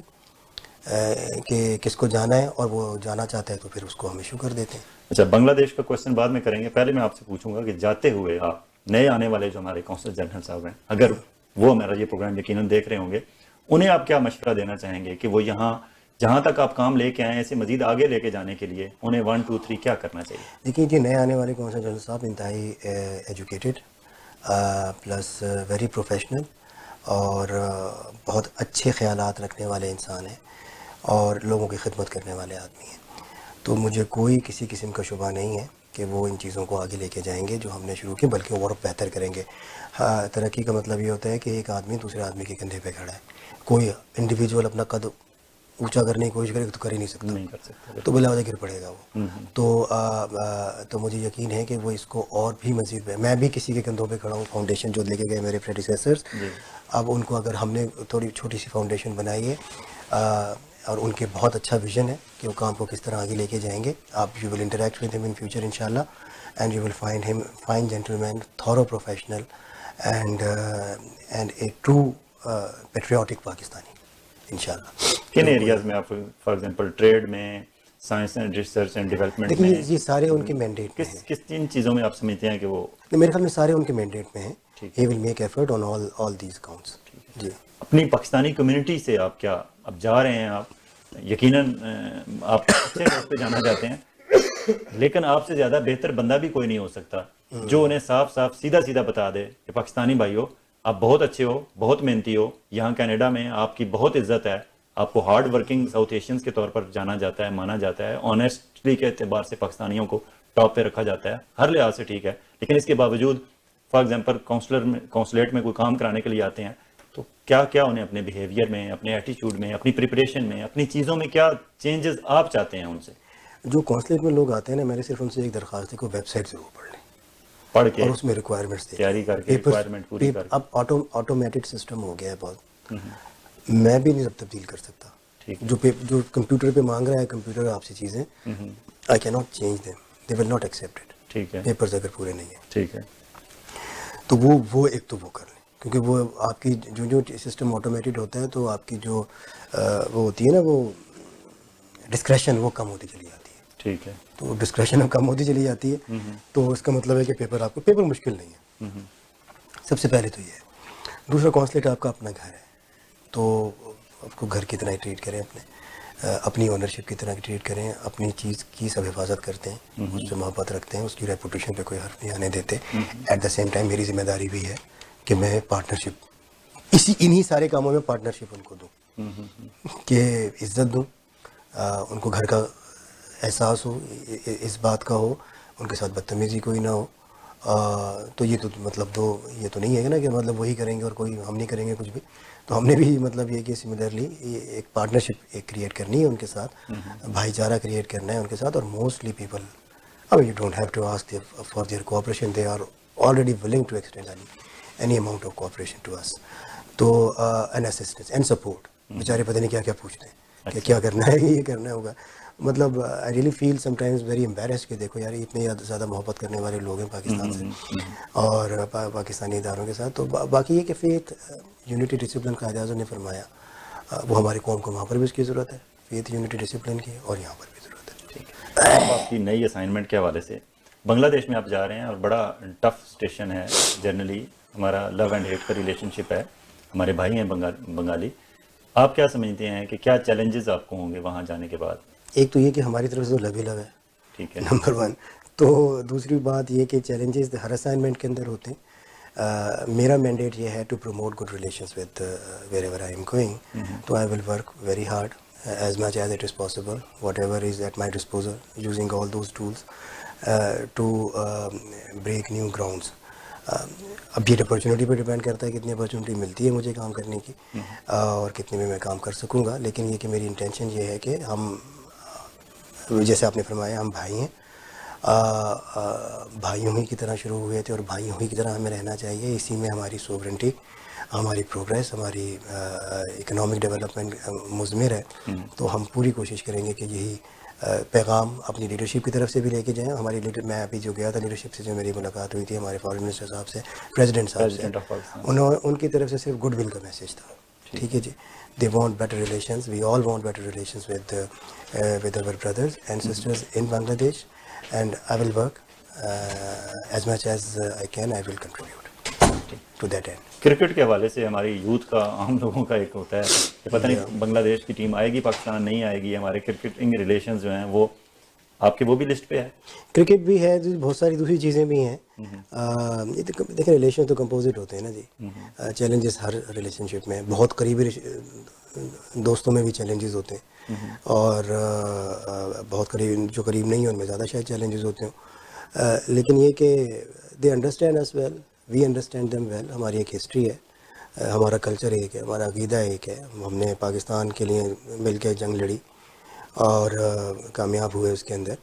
کہ کس کو جانا ہے اور وہ جانا چاہتا ہے تو پھر اس کو ہم ایشو کر دیتے ہیں. اچھا، بنگلہ دیش کا کوشچن بعد میں کریں گے. پہلے میں آپ سے پوچھوں گا کہ جاتے ہوئے آپ نئے آنے والے جو ہمارے کونسل جنرل صاحب ہیں، اگر وہ ہمارا یہ پروگرام یقیناً دیکھ رہے ہوں گے، انہیں آپ کیا مشورہ دینا چاہیں گے کہ وہ یہاں جہاں تک آپ کام لے کے آئیں اسے مزید آگے لے کے جانے کے لیے انہیں 1 2 3 کیا کرنا چاہیے؟ دیکھیے جی، نئے آنے والے کونسل جنرل صاحب انتہائی ایجوکیٹڈ پلس ویری پروفیشنل اور بہت اچھے خیالات رکھنے والے انسان ہیں اور لوگوں کی خدمت کرنے والے آدمی ہیں. تو مجھے کوئی کسی قسم کا شبہ نہیں ہے کہ وہ ان چیزوں کو آگے لے کے جائیں گے جو ہم نے شروع کی، بلکہ اور بہتر کریں گے. ترقی کا مطلب یہ ہوتا ہے کہ ایک آدمی دوسرے آدمی کے کندھے پہ کھڑا ہے. کوئی انڈیویجول اپنا قد اونچا کرنے کی کوشش کرے تو کر ہی نہیں سکتا، تو بلا وجہ گر پڑے گا وہ. تو مجھے یقین ہے کہ وہ اس کو اور بھی مزید میں بھی کسی کے کندھوں پہ کھڑا ہوں. فاؤنڈیشن جو لے کے گئے میرے پریڈیسیسرز، اب ان کو اگر ہم نے تھوڑی چھوٹی سی فاؤنڈیشن بنائی ہے اور ان کے بہت اچھا ویژن ہے کہ وہ کام کو کس طرح آگے لے کے جائیں گے. آپ you will interact with him in future انشاءاللہ, and you will find him fine gentleman, thorough professional, and a true patriotic Pakistani انشاءاللہ. کن ایریاز میں آپ فار ایگزامپل ٹریڈ میں, science and research and development دیکھیے میں, یہ سارے ان کے مینڈیٹ میں ہیں. کس تین چیزوں میں آپ سمجھتے ہیں کہ وہ میرے خیال میں سارے ان کے مینڈیٹ میں ہیں. He will make effort on all these accounts. جی اپنی پاکستانی کمیونٹی سے آپ کیا, اب جا رہے ہیں آپ, یقیناً آپ اچھے روڈ پہ جانا چاہتے ہیں, لیکن آپ سے زیادہ بہتر بندہ بھی کوئی نہیں ہو سکتا جو انہیں صاف صاف سیدھا سیدھا بتا دے کہ پاکستانی بھائیو آپ بہت اچھے ہو, بہت محنتی ہو, یہاں کینیڈا میں آپ کی بہت عزت ہے, آپ کو ہارڈ ورکنگ ساؤتھ ایشینز کے طور پر جانا جاتا ہے, مانا جاتا ہے, آنیسٹلی کے اعتبار سے پاکستانیوں کو ٹاپ پہ رکھا جاتا ہے, ہر لحاظ سے ٹھیک ہے, لیکن اس کے باوجود فار ایگزامپل کونسلیٹ میں کوئی کام کرانے کے لیے آتے ہیں تو کیا کیا انہیں اپنے بیہیویئر میں, اپنے ایٹیٹیوڈ میں, اپنی پریپریشن میں, اپنی چیزوں میں کیا چینجز آپ چاہتے ہیں ان سے؟ جو کونسلیٹ میں لوگ آتے ہیں نا, میرے صرف ان سے ایک درخواست ہے کہ وہ ویب سائٹ ضرور پڑھ لیں, پڑھ کے اور اس میں ریکوائرمنٹس تیاری کر کے ریکوائرمنٹ پوری کر کے. اب آٹومیٹڈ سسٹم ہو گیا ہے بہت, میں بھی نہیں سب تبدیل کر سکتا. جو کمپیوٹر پہ مانگ رہا ہے کمپیوٹر آپ سے چیزیں, آئی کی not change them, they will not accept it. ٹھیک ہے, پیپرز اگر پورے نہیں ہیں ٹھیک ہے, تو وہ ایک تو وہ کر لیں, کیونکہ وہ آپ کی جو سسٹم آٹومیٹڈ ہوتا ہے تو آپ کی جو وہ ہوتی ہے نا, وہ ڈسکریشن وہ کم ہوتی چلی جاتی ہے. ٹھیک ہے, تو ڈسکریشن کم ہوتی چلی جاتی ہے, تو اس کا مطلب ہے کہ پیپر مشکل نہیں ہے. سب سے پہلے تو یہ ہے. دوسرا, کونسلیٹ آپ کا اپنا گھر ہے, تو آپ کو گھر کی طرح ٹریٹ کریں, اپنی اونرشپ کی طرح ٹریٹ کریں, اپنی چیز کی سب حفاظت کرتے ہیں, اس سے محبت رکھتے ہیں, اس کی ریپوٹیشن پہ کوئی حرف نہیں آنے دیتے. ایٹ دا سیم ٹائم میری ذمہ داری بھی ہے کہ میں پارٹنرشپ انہی سارے کاموں میں پارٹنرشپ ان کو دوں, کہ عزت دوں, ان کو گھر کا احساس ہو, اس بات کا ہو, ان کے ساتھ بدتمیزی کوئی نہ ہو. تو یہ تو مطلب یہ تو نہیں ہے نا کہ مطلب وہی کریں گے اور کوئی ہم نہیں کریں گے کچھ بھی. تو ہم نے بھی مطلب یہ کہ سملرلی ایک پارٹنرشپ ایک کریٹ کرنی ہے ان کے ساتھ, بھائی چارہ کریٹ کرنا ہے ان کے ساتھ. اور mostly people you don't have to ask for their cooperation, they are already willing to extend any amount of cooperation to us. تو an assistance and support. بیچارے پتہ نہیں کیا کیا پوچھتے ہیں کہ کیا کرنا ہے, یہ کرنا ہوگا. مطلب I really feel sometimes very embarrassed کہ دیکھو یار اتنے زیادہ محبت کرنے والے لوگ ہیں پاکستان سے اور پاکستانی اداروں کے ساتھ. تو باقی یہ کہ faith, unity, discipline Quaid Azam نے فرمایا, وہ ہماری قوم کو وہاں پر بھی اس کی ضرورت ہے, فیتھ, یونٹی, ڈسپلن کی, اور یہاں پر بھی ضرورت ہے. ٹھیک ہے. آپ کی نئی اسائنمنٹ کے حوالے سے بنگلہ دیش میں آپ جا رہے ہیں اور بڑا ٹف اسٹیشن ہے. جنرلی ہمارا لو اینڈ ہیٹ کا ریلیشن شپ ہے, ہمارے بھائی ہیں بنگالی. آپ کیا سمجھتے ہیں کہ کیا چیلنجز آپ کو ہوں گے وہاں جانے کے بعد؟ ایک تو یہ کہ ہماری طرف سے تو لو ہی لو ہے, ٹھیک ہے, نمبر 1. تو دوسری بات یہ کہ چیلنجز ہر اسائنمنٹ کے اندر ہوتے ہیں. میرا مینڈیٹ یہ ہے to promote good relations with wherever I am ایم گوئنگ. تو I will work very hard as much as it is possible, whatever is at my disposal, using all those tools to break new grounds. اب یہ opportunity پہ depend کرتا ہے کتنی opportunity ملتی ہے مجھے کام کرنے کی اور کتنے میں کام کر سکوں گا. لیکن یہ کہ میری انٹینشن یہ ہے کہ ہم, جیسے آپ نے فرمایا, ہم بھائی ہیں, بھائیوں ہی کی طرح شروع ہوئے تھے اور بھائیوں ہی کی طرح ہمیں رہنا چاہیے. اسی میں ہماری سوورنٹی, ہماری پروگریس, ہماری اکنامک ڈیولپمنٹ مضمر ہے. تو ہم پوری کوشش کریں گے کہ یہی پیغام اپنی لیڈرشپ کی طرف سے بھی لے کے جائیں. ہماری میں ابھی جو گیا تھا لیڈرشپ سے, جو میری ملاقات ہوئی تھی ہمارے فارن منسٹر صاحب سے, پریزیڈنٹ صاحب سے, ان کی طرف سے صرف گڈ ول کا میسیج تھا. ٹھیک ہے جی, they want better relations, we all want better relations with our brothers and sisters in Bangladesh, and I will work as much as I can, I will contribute to that end. Cricket کے حوالے سے ہماری youth کا, عام لوگوں کا ایک ہوتا ہے کہ پتہ نہیں بنگلہ دیش کی ٹیم آئے گی, پاکستان نہیں آئے گی. ہمارے کرکٹنگ ریلیشنز جو ہیں وہ آپ کے وہ بھی لسٹ پہ ہے؟ کرکٹ بھی ہے, بہت ساری دوسری چیزیں بھی ہیں. دیکھیں ریلیشن تو کمپوزٹ ہوتے ہیں نا جی. چیلنجز ہر ریلیشن شپ میں, بہت قریبی دوستوں میں بھی چیلنجز ہوتے ہیں, اور بہت جو قریب نہیں ہیں ان میں زیادہ شاید چیلنجز ہوتے ہوں. لیکن یہ کہ they understand us well, we understand them well. ہماری ایک ہسٹری ہے, ہمارا کلچر ایک ہے, ہمارا عقیدہ ایک ہے. ہم نے پاکستان کے لیے مل کے جنگ لڑی اور کامیاب ہوئے اس کے اندر.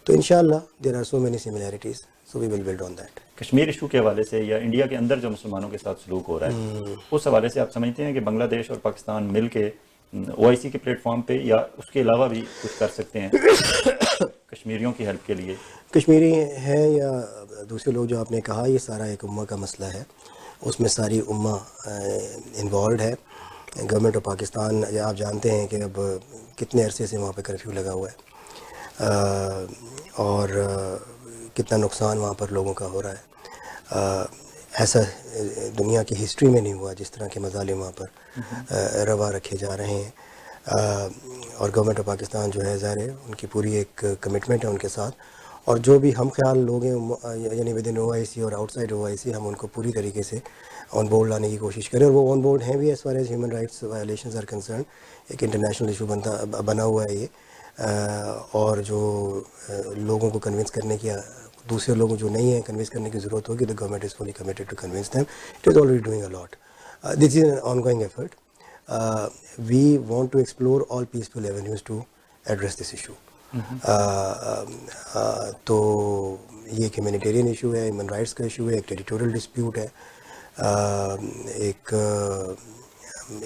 تو انشاءاللہ there are so many similarities, so we will build on that. Kashmir issue کے حوالے سے یا انڈیا کے اندر جو مسلمانوں کے ساتھ سلوک ہو رہا ہے, اس حوالے سے آپ سمجھتے ہیں کہ بنگلہ دیش اور پاکستان مل کے OIC کے پلیٹ فارم پہ یا اس کے علاوہ بھی کچھ کر سکتے ہیں کشمیریوں کی ہیلپ کے لیے؟ کشمیری ہیں یا دوسرے لوگ جو آپ نے کہا، یہ سارا ایک امہ کا مسئلہ ہے، اس میں ساری امہ انوالوڈ ہے. گورنمنٹ آف پاکستان، آپ جانتے ہیں کہ اب کتنے عرصے سے وہاں پہ کرفیو لگا ہوا ہے اور کتنا نقصان وہاں پر لوگوں کا ہو رہا ہے. ایسا دنیا کی ہسٹری میں نہیں ہوا جس طرح کے مظالم وہاں پر روا رکھے جا رہے ہیں. اور گورنمنٹ آف پاکستان جو ہے ظاہر ہے ان کی پوری ایک کمٹمنٹ ہے ان کے ساتھ، اور جو بھی ہم خیال لوگ ہیں یعنی ود ان OIC اور آؤٹ سائڈ OIC، ہم ان کو پوری طریقے سے آن بورڈ لانے کی کوشش کریں، اور وہ آن بورڈ ہیں بھی as far as human rights violations are concern. ایک انٹرنیشنل ایشو بنا ہوا ہے یہ، اور جو لوگوں کو کنونس کرنے کی، دوسرے لوگوں جو نہیں ہیں کنونس کرنے کی ضرورت ہوگی، the government is fully committed to convince them. It is already doing a lot. This is an ongoing effort. We want to explore all peaceful avenues to address this issue. تو یہ ایک humanitarian issue ہے، human rights کا issue ہے، ایک territorial dispute ہے،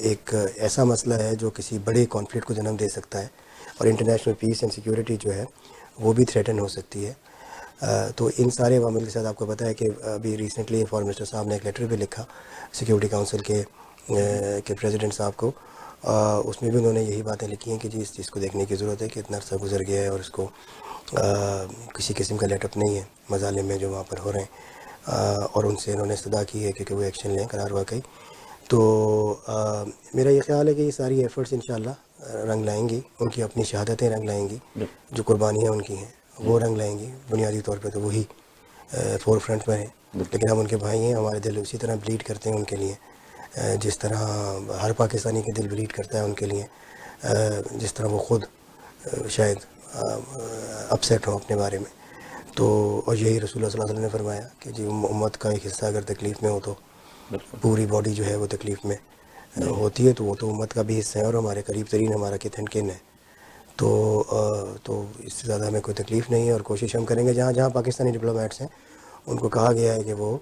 ایک ایسا مسئلہ ہے جو کسی بڑے کانفلکٹ کو جنم دے سکتا ہے، اور انٹرنیشنل پیس اینڈ سیکیورٹی جو ہے وہ بھی تھریٹن ہو سکتی ہے. تو ان سارے عوامل کے ساتھ آپ کو پتہ ہے کہ ابھی ریسنٹلی فارن منسٹر صاحب نے ایک لیٹر بھی لکھا سیکیورٹی کاؤنسل کے پریزیڈنٹ صاحب کو. اس میں بھی انہوں نے یہی باتیں لکھی ہیں کہ جی اس چیز کو دیکھنے کی ضرورت ہے کہ اتنا عرصہ گزر گیا ہے اور اس کو کسی قسم کا لیٹ اپ نہیں ہے مظالم میں جو وہاں پر ہو رہے ہیں، اور ان سے انہوں نے استدعا کی ہے کہ وہ ایکشن لیں قرار واقعی. تو میرا یہ خیال ہے کہ یہ ساری ایفرٹس انشاءاللہ رنگ لائیں گی، ان کی اپنی شہادتیں رنگ لائیں گی، جو قربانیاں ان کی ہیں وہ رنگ لائیں گی. بنیادی طور پہ تو وہی فور فرنٹ پر ہیں، لیکن ہم ان کے بھائی ہیں، ہمارے دل اسی طرح بلیڈ کرتے ہیں ان کے لیے، جس طرح ہر پاکستانی کے دل بلیڈ کرتا ہے ان کے لیے، جس طرح وہ خود شاید اپسیٹ ہوں اپنے بارے میں. تو اور یہی رسول اللہ صلی اللہ علیہ وسلم نے فرمایا کہ جی امت کا ایک حصہ اگر تکلیف میں ہو تو پوری باڈی جو ہے وہ تکلیف میں ہوتی ہے، تو وہ تو امت کا بھی حصہ ہے اور ہمارے قریب ترین ہمارا کن اینڈ کن ہے. تو اس سے زیادہ ہمیں کوئی تکلیف نہیں ہے، اور کوشش ہم کریں گے جہاں جہاں پاکستانی ڈپلومیٹس ہیں ان کو کہا گیا ہے کہ وہ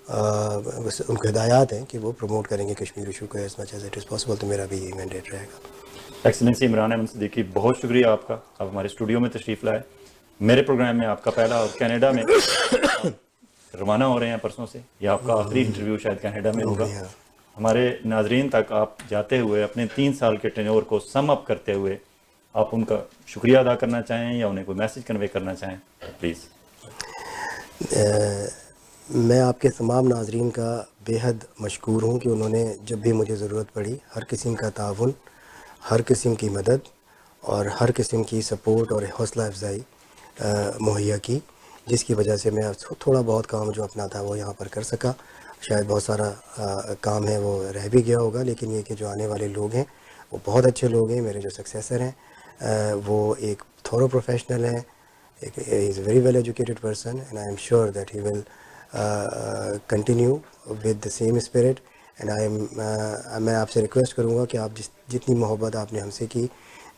ان کو ہدایات ہیں کہ وہ پروموٹ کریں گے کشمیر ایشو کو as much as it is possible. تو میرا بھی یہی مینڈیٹ رہے گا. ایکسلنسی عمران احمد صدیقی، بہت شکریہ آپ کا، آپ ہمارے اسٹوڈیو میں تشریف لائے. میرے پروگرام میں آپ کا پہلا، اور کینیڈا میں روانہ ہو رہے ہیں پرسوں سے، یہ آپ کا آخری انٹرویو شاید کینیڈا میں ہوگا. ہمارے ناظرین تک آپ جاتے ہوئے اپنے 3 سال کے ٹینیور کو سم اپ کرتے ہوئے آپ ان کا شکریہ ادا کرنا چاہیں یا انہیں کوئی میسج کنوے کرنا چاہیں پلیز. میں آپ کے تمام ناظرین کا بے حد مشکور ہوں کہ انہوں نے جب بھی مجھے ضرورت پڑی ہر قسم کا تعاون، ہر قسم کی مدد اور ہر قسم کی سپورٹ اور حوصلہ افزائی مہیا کی، جس کی وجہ سے میں تھوڑا بہت کام جو اپنا تھا وہ یہاں پر کر سکا. شاید بہت سارا کام ہے وہ رہ بھی گیا ہوگا، لیکن یہ کہ جو آنے والے لوگ ہیں وہ بہت اچھے لوگ ہیں. میرے جو سکسیسر ہیں وہ ایک تھورو پروفیشنل ہیں، he is a very well educated person and I am sure that he will continue with the same spirit. And میں آپ سے ریکویسٹ کروں گا کہ آپ جتنی محبت آپ نے ہم سے کی،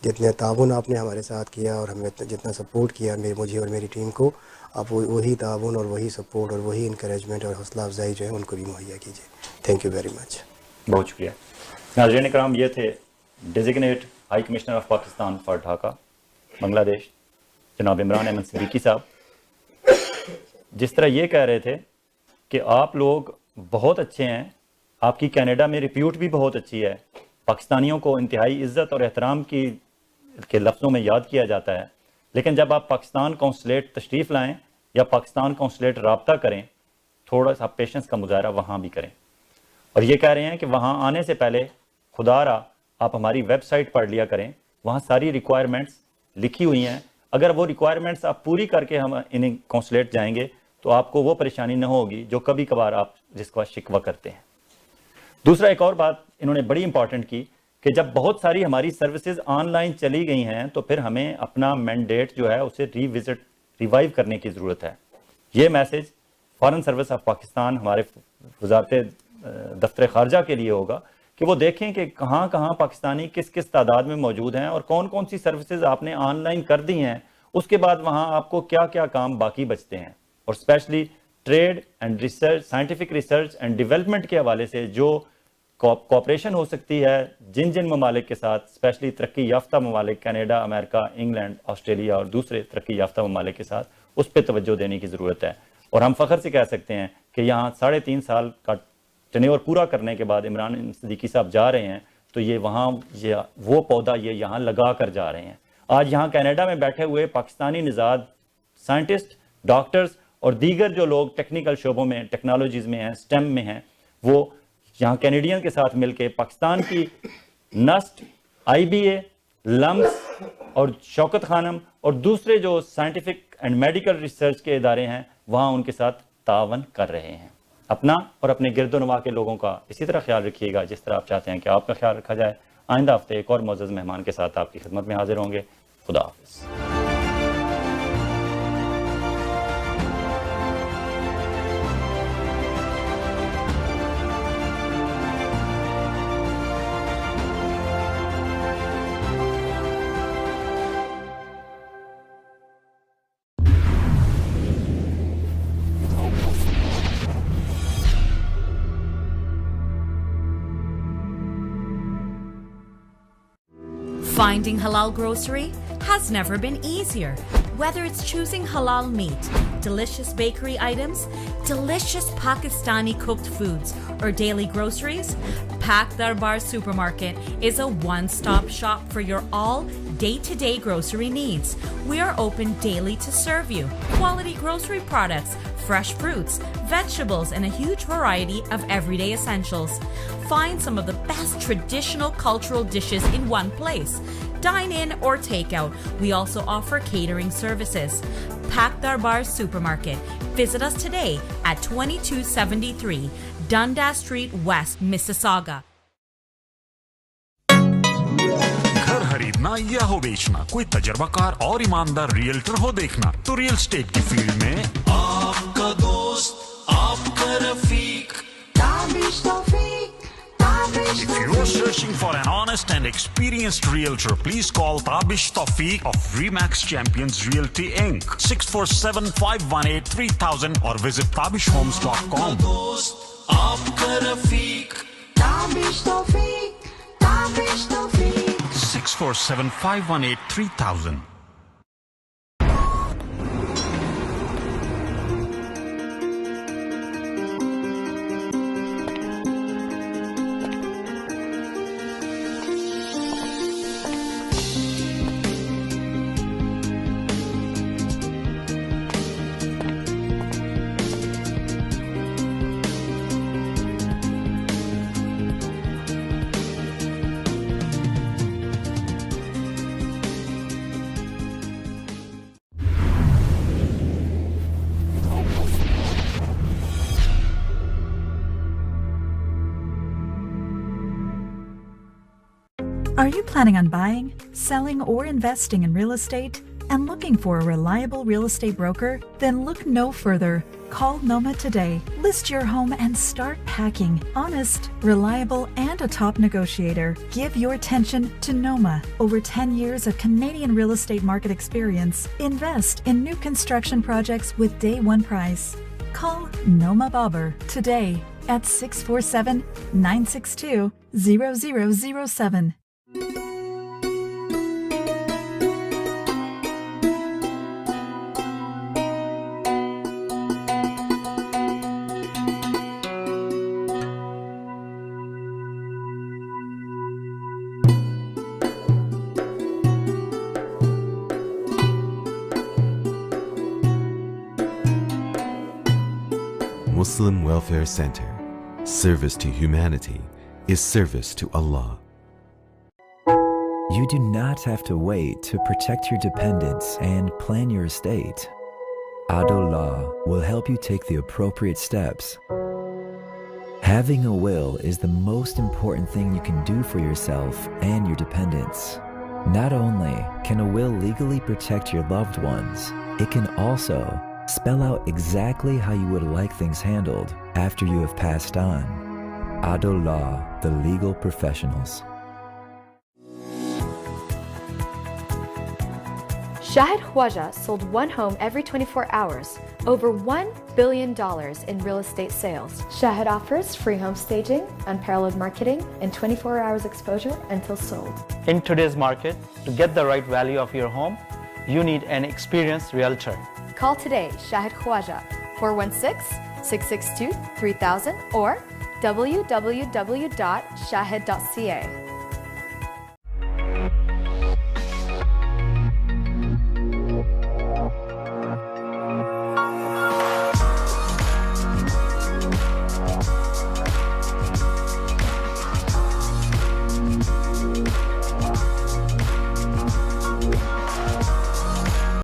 جتنا تعاون آپ نے ہمارے ساتھ کیا اور ہمیں جتنا سپورٹ کیا مجھے اور میری ٹیم کو، آپ وہی تعاون اور وہی سپورٹ اور وہی انکریجمنٹ اور حوصلہ افزائی جو ہے ان کو بھی مہیا کیجیے. Thank you very much. بہت شکریہ. ناظرین اکرام، یہ تھے designate high commissioner of Pakistan for Dhaka Bangladesh جناب عمران احمد صدیقی صاحب. جس طرح یہ کہہ رہے تھے کہ آپ لوگ بہت اچھے ہیں، آپ کی کینیڈا میں ریپیوٹ بھی بہت اچھی ہے، پاکستانیوں کو انتہائی عزت اور احترام کے لفظوں میں یاد کیا جاتا ہے، لیکن جب آپ پاکستان کونسلیٹ تشریف لائیں یا پاکستان کونسلیٹ رابطہ کریں، تھوڑا سا پیشنس کا مظاہرہ وہاں بھی کریں. اور یہ کہہ رہے ہیں کہ وہاں آنے سے پہلے خدا را آپ ہماری ویب سائٹ پڑھ لیا کریں، وہاں ساری ریکوائرمنٹس لکھی ہوئی ہیں. اگر وہ ریکوائرمنٹس آپ پوری کر کے ہم انہیں کونسلیٹ جائیں گے تو آپ کو وہ پریشانی نہ ہوگی جو کبھی کبھار آپ جس کا شکوہ کرتے ہیں. دوسرا ایک اور بات انہوں نے بڑی امپورٹنٹ کی کہ جب بہت ساری ہماری سروسز آن لائن چلی گئی ہیں تو پھر ہمیں اپنا مینڈیٹ جو ہے اسے ریوائیو کرنے کی ضرورت ہے. یہ message foreign service of Pakistan ہمارے وزارت دفتر خارجہ کے لیے ہوگا کہ وہ دیکھیں کہ کہاں کہاں پاکستانی کس کس تعداد میں موجود ہیں اور کون کون سی سروسز آپ نے آن لائن کر دی ہیں. اس کے بعد وہاں آپ کو کیا کیا کام باقی بچتے ہیں، اور especially trade and research, scientific research and development کے حوالے سے جو کوپریشن ہو سکتی ہے جن جن ممالک کے ساتھ، اسپیشلی ترقی یافتہ ممالک کینیڈا، امریکہ، انگلینڈ، آسٹریلیا اور دوسرے ترقی یافتہ ممالک کے ساتھ، اس پہ توجہ دینے کی ضرورت ہے. اور ہم فخر سے کہہ سکتے ہیں کہ یہاں 3.5 سال کا ٹینیور پورا کرنے کے بعد عمران صدیقی صاحب جا رہے ہیں تو یہ وہاں وہ پودا یہ یہاں لگا کر جا رہے ہیں. آج یہاں کینیڈا میں بیٹھے ہوئے پاکستانی نژاد سائنٹسٹ، ڈاکٹرز اور دیگر جو لوگ ٹیکنیکل شعبوں میں، ٹیکنالوجیز میں ہیں، سٹیم میں ہیں، وہ یہاں کینیڈین کے ساتھ مل کے پاکستان کی نسٹ، IBA، لمس اور شوکت خانم اور دوسرے جو سائنٹیفک اینڈ میڈیکل ریسرچ کے ادارے ہیں وہاں ان کے ساتھ تعاون کر رہے ہیں. اپنا اور اپنے گرد و نواح کے لوگوں کا اسی طرح خیال رکھیے گا جس طرح آپ چاہتے ہیں کہ آپ کا خیال رکھا جائے. آئندہ ہفتے ایک اور معزز مہمان کے ساتھ آپ کی خدمت میں حاضر ہوں گے. خدا حافظ. Finding halal grocery has never been easier. Whether it's choosing halal meat, delicious bakery items, delicious Pakistani cooked foods, or daily groceries, Pak Darbar Supermarket is a one-stop shop for your all day-to-day grocery needs. We are open daily to serve you quality grocery products, fresh fruits, vegetables, and a huge variety of everyday essentials. Find some of the best traditional cultural dishes in one place. Dine in or take out. We also offer catering services. Pak Darbar Supermarket. Visit us today at 2273 Dundas Street West, Mississauga. گھر خریدنا یا ہو بیچنا، کوئی تجربہ کار اور ایماندار realtor ہو دیکھنا تو ریئل اسٹیٹ کی فیلڈ میں آپ کا دوست، آپ کا رفیق تابش توفیق. If you're searching for an honest and experienced realtor, please call Tabish Tawfiq of Remax Champions Realty Inc. 647-518-3000 or visit tabishhomes.com. آپ کا رفیق تابش توفیق، تابش توفیق. 647-518-3000. Are you planning on buying, selling, or investing in real estate and looking for a reliable real estate broker? Then look no further. Call Noma today. List your home and start packing. Honest, reliable, and a top negotiator. Give your attention to Noma. Over 10 years of Canadian real estate market experience. Invest in new construction projects with day one price. Call Noma Babur today at 647-962-0007. Muslim Welfare Center. Service to humanity is service to Allah. You do not have to wait to protect your dependents and plan your estate. Adullah will help you take the appropriate steps. Having a will is the most important thing you can do for yourself and your dependents. Not only can a will legally protect your loved ones, it can also spell out exactly how you would like things handled after you have passed on. Adullah, the legal professionals. Shahid Khwaja sold one home every 24 hours, over $1 billion in real estate sales. Shahid offers free home staging, unparalleled marketing, and 24 hours exposure until sold. In today's market, to get the right value of your home, you need an experienced realtor. Call today Shahid Khwaja, 416-662-3000 or www.shahid.ca.